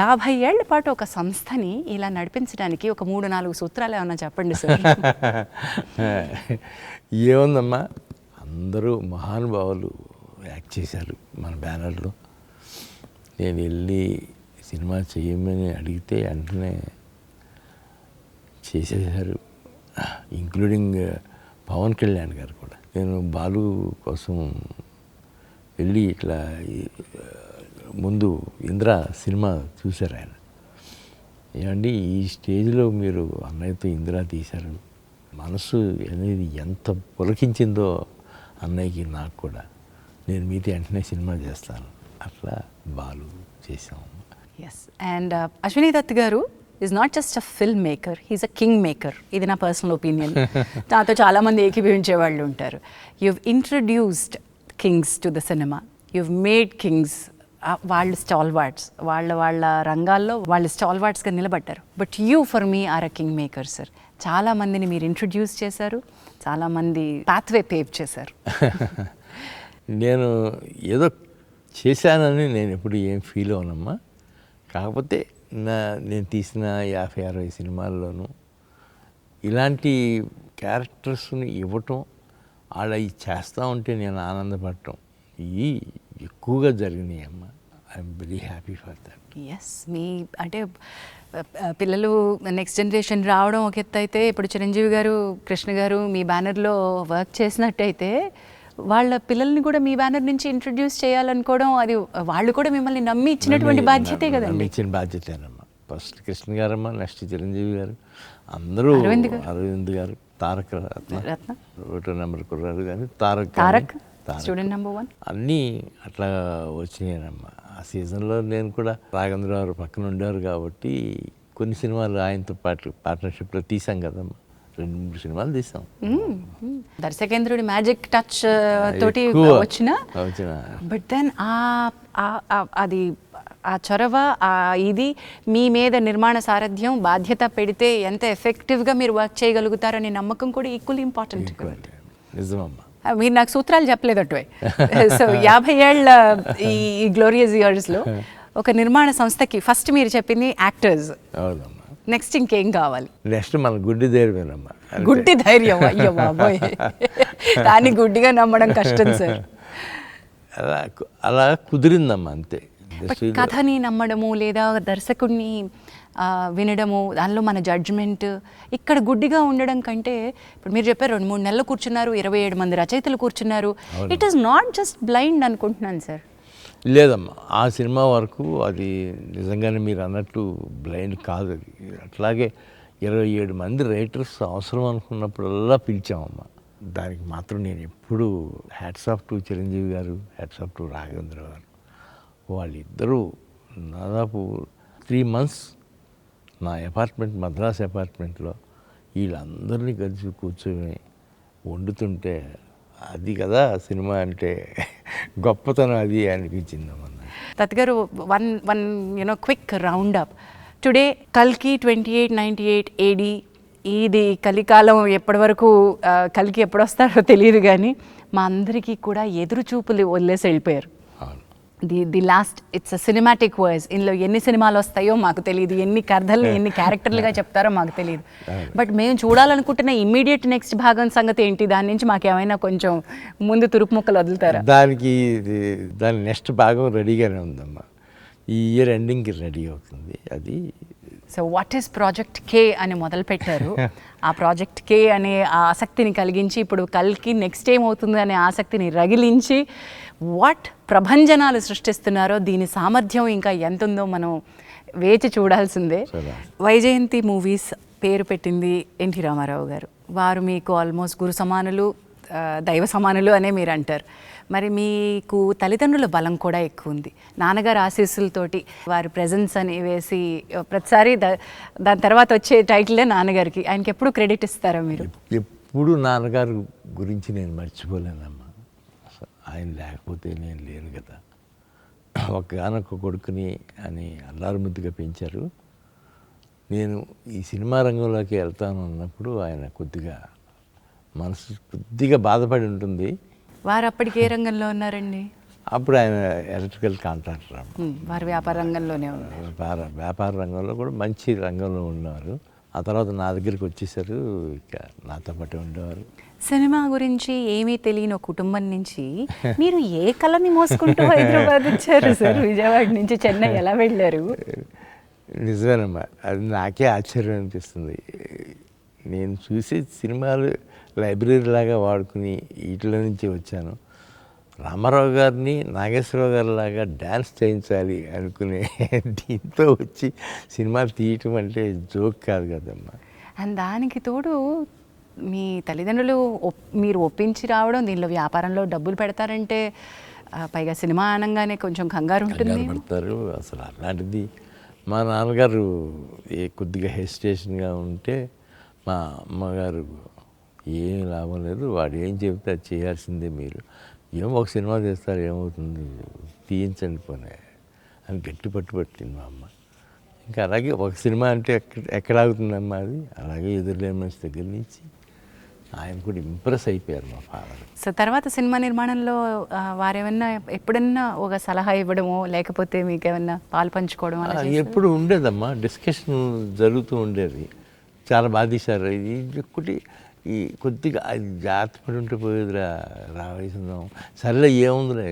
50 ఏళ్ల పాటు ఒక సంస్థని ఇలా నడిపించడానికి ఒక 3-4 సూత్రాలు ఏమన్నా చెప్పండి సార్. ఏముందమ్మా, అందరూ మహానుభావులు యాక్ట్ చేశారు మన బ్యానర్లో. నేను వెళ్ళి సినిమా చేయమని అడిగితే వెంటనే చేసేసారు, ఇంక్లూడింగ్ పవన్ కళ్యాణ్ గారు కూడా. నేను బాలు కోసం వెళ్ళి ఇట్లా ముందు ఇంద్ర సినిమా చూశారు ఆయన. ఏమండి ఈ స్టేజ్లో మీరు అన్నయ్యతో ఇంద్ర తీశారు, మనసు అనేది ఎంత పులకించిందో అన్నయ్యకి నాకు కూడా, నేను మీతో వెంటనే సినిమా చేస్తాను, అట్లా బాలు చేసాము. ఎస్. అండ్ అశ్విని దత్ గారు is not just a filmmaker, he's a kingmaker. ఇది నా పర్సనల్ ఒపీనియన్. నాతో చాలామంది ఏకీభవించే వాళ్ళు ఉంటారు. You've introduced kings to the cinema, you've made kings. వాళ్ళు స్టాల్వార్డ్స్, వాళ్ళ రంగాల్లో వాళ్ళు స్టాల్వార్డ్స్గా నిలబడ్డారు. But you for me are a kingmaker sir. చాలామందిని మీరు ఇంట్రడ్యూస్ చేశారు, చాలామంది పాత్వే పేవ్ చేశారు. నేను ఏదో చేశానని నేను ఎప్పుడు ఏం ఫీల్ అవనమ్మా. కాకపోతే నేను తీసిన 50-60 సినిమాల్లోనూ ఇలాంటి క్యారెక్టర్స్ని ఇవ్వటం, అలా చేస్తూ ఉంటే నేను ఆనందపడటం, ఇవి ఎక్కువగా జరిగినాయి అమ్మా. I'm very happy for that. Yes. మీ అంటే పిల్లలు నెక్స్ట్ జనరేషన్ రావడం ఒక ఎత్తు అయితే, ఇప్పుడు చిరంజీవి గారు, కృష్ణ గారు మీ బ్యానర్లో వర్క్ చేసినట్టయితే వాళ్ళ పిల్లల్ని కూడా మీ బ్యానర్ నుంచి ఇంట్రడ్యూస్ చేయాలనుకోవడం, అది వాళ్ళు కూడా మిమ్మల్ని నమ్మి ఇచ్చినటువంటి బాధ్యతే కదండి. ఇచ్చిన బాధ్యతేనమ్మా. ఫస్ట్ కృష్ణ గారమ్మా, నెక్స్ట్ చిరంజీవి గారు, అందరూ అరవింద్ గారు, తారక రత్న, ఒకటో నెంబర్ కుర్రారు కానీ తారక్ స్టూడెంట్ నెంబర్ 1 అన్నీ అట్లా వచ్చినాయనమ్మా. ఆ సీజన్లో నేను కూడా రాఘవేంద్ర గారు పక్కన ఉండేవారు కాబట్టి కొన్ని సినిమాలు ఆయనతో పాటు పార్ట్నర్షిప్లో తీసాం కదమ్మా. 2-3 సినిమాలు తీసాం. దర్శకేంద్రుడి మ్యాజిక్ టచ్ తోటి ఎక్కువ వచ్చిన బట్ దెన్ అది ఆ చొరవ ఇది మీ మీద నిర్మాణ సారథ్యం బాధ్యత పెడితే ఎంత ఎఫెక్టివ్గా మీరు వర్క్ చేయగలుగుతారనే నమ్మకం కూడా ఈక్వల్లీ ఇంపార్టెంట్. నిజమమ్మా. మీరు నాకు సూత్రాలు చెప్పలేదు అటువే. సో 50 ఏళ్ళ ఈ గ్లోరియస్ ఇయర్స్లో ఒక నిర్మాణ సంస్థకి ఫస్ట్ మీరు చెప్పింది యాక్టర్స్, అవునమ్మా. నెక్స్ట్ ఇంకేం కావాలి? నెక్స్ట్ మన గుడ్డి ధైర్యమేనమ్మా. గుడ్డి ధైర్యం, అయ్యో బాబోయ్, దాన్ని గుడ్డిగా నమ్మడం కష్టం సార్. అలా కుదిరిందమ్మా అంతే. కథని నమ్మడము లేదా దర్శకుడిని వినడము, దానిలో మన జడ్జ్మెంట్, ఇక్కడ గుడ్డిగా ఉండడం కంటే ఇప్పుడు మీరు చెప్పారు 2-3 నెలలు కూర్చున్నారు, 27 మంది రచయితలు కూర్చున్నారు. It is not just blind అనుకుంటున్నాను సార్. లేదమ్మా, ఆ సినిమా వరకు అది నిజంగానే మీరు అన్నట్టు బ్లైండ్ కాదు. అది అట్లాగే 27 మంది రైటర్స్ అవసరం అనుకున్నప్పుడల్లా పిలిచామమ్మా. దానికి మాత్రం నేను ఎప్పుడు హ్యాట్స్ ఆఫ్ టు చిరంజీవి గారు, హ్యాట్స్ ఆఫ్ టు రాఘవేంద్ర గారు. వాళ్ళిద్దరూ దాదాపు 3 months నా అపార్ట్మెంట్, మద్రాస్ అపార్ట్మెంట్లో వీళ్ళందరినీ కలిసి కూర్చొని వండుతుంటే అది కదా సినిమా అంటే గొప్పతనం అది అనిపించిందమ్మా. దత్ గారు, one quick round up. Today కల్కి 2898 AD, ఇది కలికాలం. ఎప్పటి వరకు కల్కి ఎప్పుడు వస్తారో తెలియదు, కానీ మా అందరికీ కూడా ఎదురు చూపులు వదిలేసి వెళ్ళిపోయారు. The last it's a cinematic verse. ఇందులో ఎన్ని సినిమాలు వస్తాయో మాకు తెలియదు, ఎన్ని కథలు ఎన్ని క్యారెక్టర్లుగా చెప్తారో మాకు తెలియదు. బట్ మేము చూడాలనుకుంటున్న ఇమ్మీడియట్ నెక్స్ట్ భాగం సంగతి ఏంటి? దాని నుంచి మాకు ఏమైనా కొంచెం ముందు తురుపు ముక్కలు వదులుతారా? దాని నెక్స్ట్ భాగం రెడీగానే ఉందమ్మా. ఈ ఇయర్ ఎండింగ్కి రెడీ అవుతుంది అది. సో వాట్ ఈస్ ప్రాజెక్ట్ కే అని మొదలుపెట్టారు. ఆ ప్రాజెక్ట్ కే అనే ఆసక్తిని కలిగించి ఇప్పుడు కల్కి నెక్స్ట్ ఏమవుతుంది అనే ఆసక్తిని రగిలించి వాట్ ప్రభంజనాలు సృష్టిస్తున్నారో, దీని సామర్థ్యం ఇంకా ఎంత ఉందో మనం వేచి చూడాల్సిందే. వైజయంతి మూవీస్ పేరు పెట్టింది ఎన్టీ రామారావు గారు. వారు మీకు ఆల్మోస్ట్ గురు సమానులు, దైవ సమానులు అనే మీరు అంటారు. మరి మీకు తల్లిదండ్రుల బలం కూడా ఎక్కువ ఉంది. నాన్నగారు ఆశీస్సులతోటి వారి ప్రెజెన్స్ అని వేసి ప్రతిసారి దాని తర్వాత వచ్చే టైటిలే నాన్నగారికి. ఆయనకి ఎప్పుడు క్రెడిట్ ఇస్తారా మీరు? ఎప్పుడు నాన్నగారు గురించి నేను మర్చిపోలేనమ్మా. ఆయన లేకపోతే నేను లేను కదా. ఒక్కగానొక్క కొడుకుని అని అల్లారు ముద్దుగా పెంచారు. నేను ఈ సినిమా రంగంలోకి వెళ్తాను అన్నప్పుడు ఆయన మనసు కొద్దిగా బాధపడి ఉంటుంది. వారు అప్పటికి ఏ రంగంలో ఉన్నారండి? అప్పుడు ఆయన ఎలక్ట్రికల్ కాంట్రాక్టర్. వారు వ్యాపార రంగంలోనే ఉన్నారు. వ్యాపార రంగంలో కూడా మంచి రంగంలో ఉన్నారు. ఆ తర్వాత నా దగ్గరికి వచ్చేసారు, ఇక నాతో పాటు ఉండేవారు. సినిమా గురించి ఏమీ తెలియని ఒక కుటుంబం నుంచి మీరు ఏ కళని మోసుకుంటూ హైదరాబాద్ వచ్చారు సార్? విజయవాడ నుంచి చెన్నై ఎలా వెళ్ళారు? నిజమేనమ్మా, అది నాకే ఆశ్చర్యం అనిపిస్తుంది. నేను చూసే సినిమాలు లైబ్రరీ లాగా వాడుకుని వీటిలో నుంచి వచ్చాను. రామారావు గారిని నాగేశ్వరరావు గారి లాగా డ్యాన్స్ చేయించాలి అనుకునే దీంతో వచ్చి సినిమాలు తీయటం అంటే జోక్ కాదు కదమ్మా. అండ్ దానికి తోడు మీ తల్లిదండ్రులు మీరు ఒప్పించి రావడం, దీనిలో వ్యాపారంలో డబ్బులు పెడతారంటే, పైగా సినిమా అనగానే కొంచెం కంగారు ఉంటుంది. పడతారు అసలు. అలాంటిది మా నాన్నగారు కొద్దిగా హెసిటేషన్గా ఉంటే మా అమ్మగారు ఏం లాభం లేదు, వాడు ఏం చెబితే అది చేయాల్సిందే, మీరు ఒక సినిమా చేస్తారు ఏమవుతుంది, తీయించండి పోనీ అని గట్టి పట్టుబట్టింది మా అమ్మ. ఇంకా అలాగే ఒక సినిమా అంటే ఎక్కడ ఆగుతుందమ్మా అది. అలాగే ఎదురులేని మనిషి దగ్గర నుంచి ఆయన కూడా ఇంప్రెస్ అయిపోయారు మా ఫాదర్. సో తర్వాత సినిమా నిర్మాణంలో వారేమన్నా ఎప్పుడన్నా ఒక సలహా ఇవ్వడమో లేకపోతే మీకు ఏమన్నా పాలు పంచుకోవడం ఎప్పుడు ఉండేదమ్మా, డిస్కషన్ జరుగుతూ ఉండేది. చాలా బాగా తీశారు, ఇది ఒకటి ఈ కొద్దిగా అది జాగ్రత్త పడి ఉంటే పోయేదిరా రావేసిందాం, సరేలే ఏముందిలే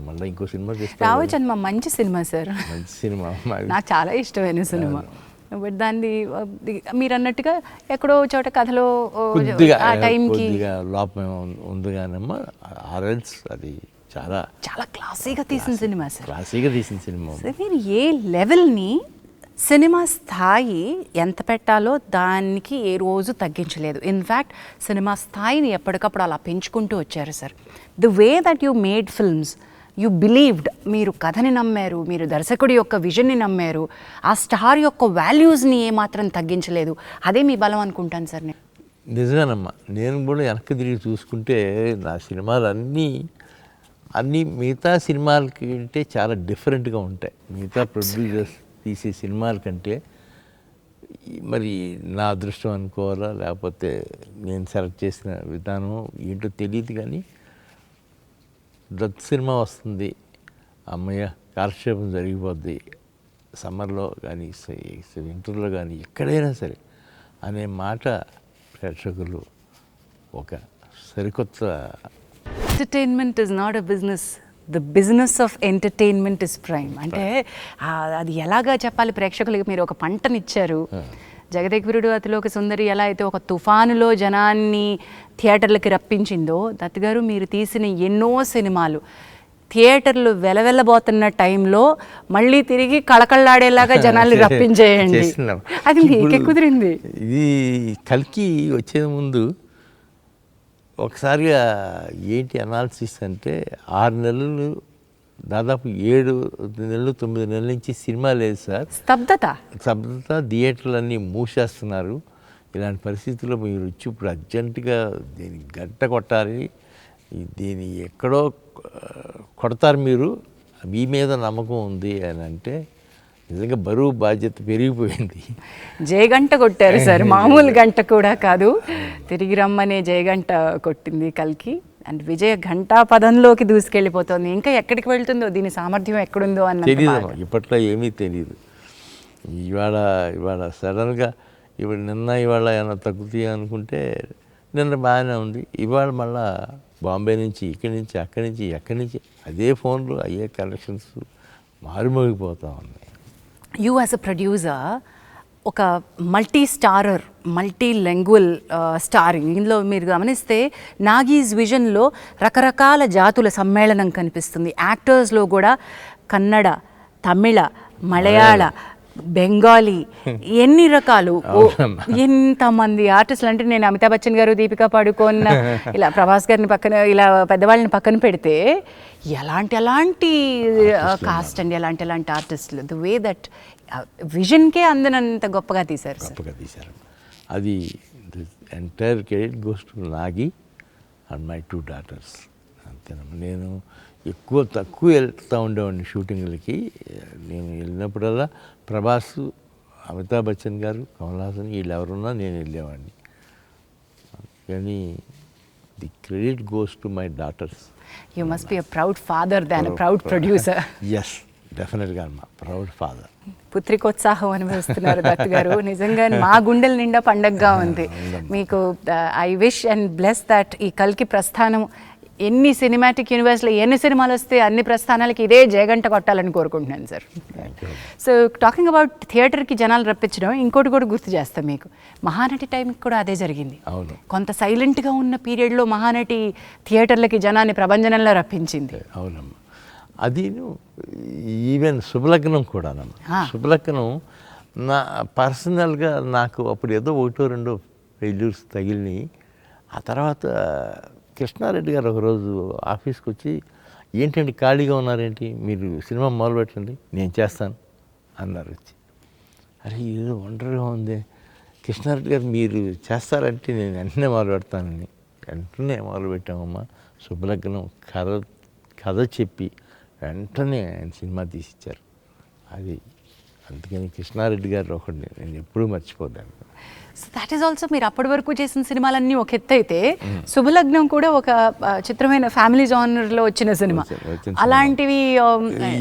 మళ్ళీ ఇంకో సినిమా తీస్తాం. రావచ్చమ్మా మంచి సినిమా సార్, మంచి సినిమా, నాకు చాలా ఇష్టమైన సినిమా. బట్ దాన్ని మీరు అన్నట్టుగా ఎక్కడో చోట కథలో ఆ టైంకి లోపం ఉంది కానమ్మా. ఆర్ఎల్స్ అది చాలా చాలా క్లాసీగా తీసిన సినిమా సార్. క్లాసీగా తీసిన సినిమా. మీరు ఏ లెవెల్ని, సినిమా స్థాయి ఎంత పెట్టాలో దానికి ఏ రోజు తగ్గించలేదు. ఇన్ఫ్యాక్ట్ సినిమా స్థాయిని ఎప్పటికప్పుడు అలా పెంచుకుంటూ వచ్చారు sir. The way that you made films, you believed, మీరు కథని నమ్మారు, మీరు దర్శకుడి యొక్క విజన్ని నమ్మారు, ఆ స్టార్ యొక్క వాల్యూస్ని ఏమాత్రం తగ్గించలేదు. అదే మీ బలం అనుకుంటాను సార్ నేను. నిజమేనమ్మా, నేను కూడా వెనక్కి తిరిగి చూసుకుంటే నా సినిమాలు అన్నీ మిగతా సినిమాల కంటే చాలా డిఫరెంట్గా ఉంటాయి. మిగతా ప్రొడ్యూసర్స్ తీసే సినిమాల కంటే మరి నా అదృష్టం అనుకోవాలా లేకపోతే నేను సెలెక్ట్ చేసిన విధానం ఏంటో తెలియదు, కానీ దత్ సినిమా వస్తుంది, అమ్మయ్య కాలక్షేపం జరిగిపోద్ది, సమ్మర్లో కానీ వింటర్లో కానీ ఎక్కడైనా సరే అనే మాట ప్రేక్షకులు ఒక సరికొత్త. Entertainment is not a business, the business of entertainment is prime. అంటే అది ఎలాగా చెప్పాలి ప్రేక్షకులకి? మీరు ఒక పంటనిచ్చారు. జగదేకవీరుడు అతిలోక సుందరి ఎలా అయితే ఒక తుఫానులో జనాన్ని థియేటర్లకి రప్పించిందో, దత్ గారు మీరు తీసిన ఎన్నో సినిమాలు థియేటర్లు వెలవెల్లబోతున్న టైంలో మళ్ళీ తిరిగి కళకళలాడేలాగా జనాల్ని రప్పించేయండి. అది మీకే కుదిరింది. ఇది కల్కి వచ్చే ముందు ఒకసారిగా ఏంటి అనాలిసిస్ అంటే 6 నెలలు దాదాపు 7 నెలలు 9 నెలల నుంచి సినిమా లేదు సార్. స్తబ్దత థియేటర్లన్నీ మూసేస్తున్నారు. ఇలాంటి పరిస్థితుల్లో మీరు వచ్చి ఇప్పుడు అర్జెంటుగా దీన్ని గంట కొట్టాలి, దీన్ని ఎక్కడో కొడతారు మీరు, మీ మీద నమ్మకం ఉంది అని అంటే నిజంగా బరువు బాధ్యత పెరిగిపోయింది. జయగంట కొట్టారు సార్, మామూలు గంట కూడా కాదు. తిరిగి రమ్మనే జయగంట కొట్టింది కల్కి. అండ్ విజయ ఘంటా పదంలోకి దూసుకెళ్ళిపోతుంది. ఇంకా ఎక్కడికి వెళ్తుందో, దీని సామర్థ్యం ఎక్కడుందో అన్న తెలియదు, ఇప్పట్లో ఏమీ తెలియదు. ఇవాళ సడన్గా ఇవాళ ఏమైనా తగ్గుతాయి అనుకుంటే నిన్న బాగానే ఉంది, ఇవాళ మళ్ళా బాంబే నుంచి ఇక్కడి నుంచి ఎక్కడి నుంచి అదే ఫోన్లు అయ్యే కలెక్షన్స్ మారుమోగిపోతూ ఉన్నాయి. యూ యాజ్ అ ప్రొడ్యూసర్ ఒక multi starrer, multi language starring. ఇందులో మీరు గమనిస్తే నాగీస్ విజన్లో రకరకాల జాతుల సమ్మేళనం కనిపిస్తుంది. యాక్టర్స్లో కూడా కన్నడ, తమిళ, మలయాళ, బెంగాలీ, ఎన్ని రకాలు, ఎంతమంది ఆర్టిస్టులు. అంటే నేను అమితాబ్ బచ్చన్ గారు, దీపికా పడుకోన్, ఇలా ప్రభాస్ గారిని పక్కన, ఇలా పెద్దవాళ్ళని పక్కన పెడితే ఎలాంటి కాస్ట్ అండి, ఎలాంటి ఆర్టిస్టులు. ద వే దట్ విజన్కే అందనంత గొప్పగా తీశారు. అది entire credit goes to Nagi and my 2 daughters. అంతేనమ్మా. నేను తక్కువ వెళ్తూ ఉండేవాడిని షూటింగ్లకి. నేను వెళ్ళినప్పుడల్లా ప్రభాస్, అమితాబ్ బచ్చన్ గారు, కమల్ హాసన్ వీళ్ళు ఎవరున్నా నేను వెళ్ళేవాడిని. కానీ the credit goes to my daughters. You must be a proud father than a proud producer. Yes, డెఫినెట్గా అమ్మా, ప్రౌడ్ ఫాదర్. పుత్రికోత్సాహం అనుభవిస్తున్నారు దత్ గారు. నిజంగా మా గుండెల నిండా పండగగా ఉంది మీకు. I wish and bless that ఈ కల్కి ప్రస్థానం ఎన్ని సినిమాటిక్ యూనివర్స్లో ఎన్ని సినిమాలు వస్తే అన్ని ప్రస్థానాలకి ఇదే జయగంట కొట్టాలని కోరుకుంటున్నాను సార్. సో టాకింగ్ అబౌట్ థియేటర్కి జనాలు రప్పించడం, ఇంకోటి కూడా గుర్తు చేస్తాం మీకు, మహానటి టైంకి కూడా అదే జరిగింది. కొంత సైలెంట్గా ఉన్న పీరియడ్లో మహానటి థియేటర్లకి జనాన్ని ప్రభంజనంలో రప్పించింది. అవునమ్మా. అది ఈవెన్ శుభలగ్నం కూడానమ్మా. శుభలగ్నం నా పర్సనల్గా నాకు అప్పుడు ఏదో 1-2 ఫెయిల్యూర్స్ తగిలినాయి. ఆ తర్వాత కృష్ణారెడ్డి గారు ఒకరోజు ఆఫీస్కి వచ్చి, ఏంటంటే ఖాళీగా ఉన్నారేంటి, మీరు సినిమా మొదలు పెట్టండి, నేను చేస్తాను అన్నారు వచ్చి. అరే ఏదో వండర్గా ఉంది కృష్ణారెడ్డి గారు, మీరు చేస్తారంటే నేను వెంటనే మొదలు పెడతానని. వెంటనే మొదలుపెట్టామమ్మా. శుభలగ్నం కథ చెప్పి వెంటనే ఆయన సినిమా తీసిచ్చారు. అది అందుకని కృష్ణారెడ్డి గారు ఒకటి నేను ఎప్పుడూ మర్చిపోతాను. సో దాట్ ఈస్ ఆల్సో, మీరు అప్పటి వరకు చేసిన సినిమాలన్నీ ఒక ఎత్తు అయితే, శుభలగ్నం కూడా ఒక చిత్రమైన ఫ్యామిలీ జానర్లో వచ్చిన సినిమా. అలాంటివి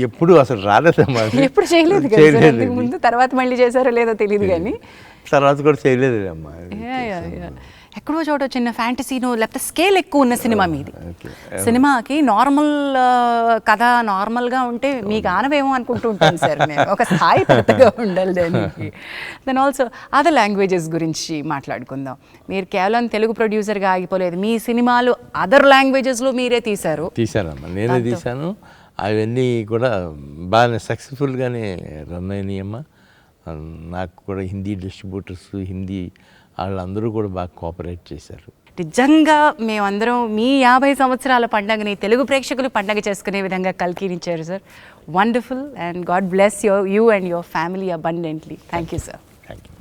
ఎప్పుడు అసలు రాలేదమ్మా, ఎప్పుడు చేయలేదు కదా ముందు. తర్వాత మళ్ళీ చేశారో లేదో తెలియదు, కానీ తర్వాత కూడా చేయలేదు అమ్మా. ఎక్కడో చోట చిన్న ఫ్యాంటసీనో లేకపోతే స్కేల్ ఎక్కువ ఉన్న సినిమా మీది. సినిమాకి నార్మల్ కథ నార్మల్గా ఉంటే మీకు ఆనవేమో అనుకుంటూ ఉంటాను సార్ నేను. ఒక స్థాయి పెద్దగా ఉండాలి దానికి. దెన్ ఆల్సో అదర్ లాంగ్వేజెస్ గురించి మాట్లాడుకుందాం. మీరు కేవలం తెలుగు ప్రొడ్యూసర్గా ఆగిపోలేదు, మీ సినిమాలు అదర్ లాంగ్వేజెస్లో మీరే తీశారమ్మా. నేనే తీశాను. అవన్నీ కూడా బాగానే సక్సెస్ఫుల్గానే రన్ అయినాయమ్మా. నాకు కూడా హిందీ డిస్ట్రిబ్యూటర్స్, హిందీ వాళ్ళందరూ కూడా బాగా కోఆపరేట్ చేశారు. నిజంగా మేమందరం మీ 50 సంవత్సరాల పండుగని తెలుగు ప్రేక్షకులు పండుగ చేసుకునే విధంగా కల్కినిచ్చారు sir. Wonderful, and God bless you and your family abundantly. Thank you sir. Thank you.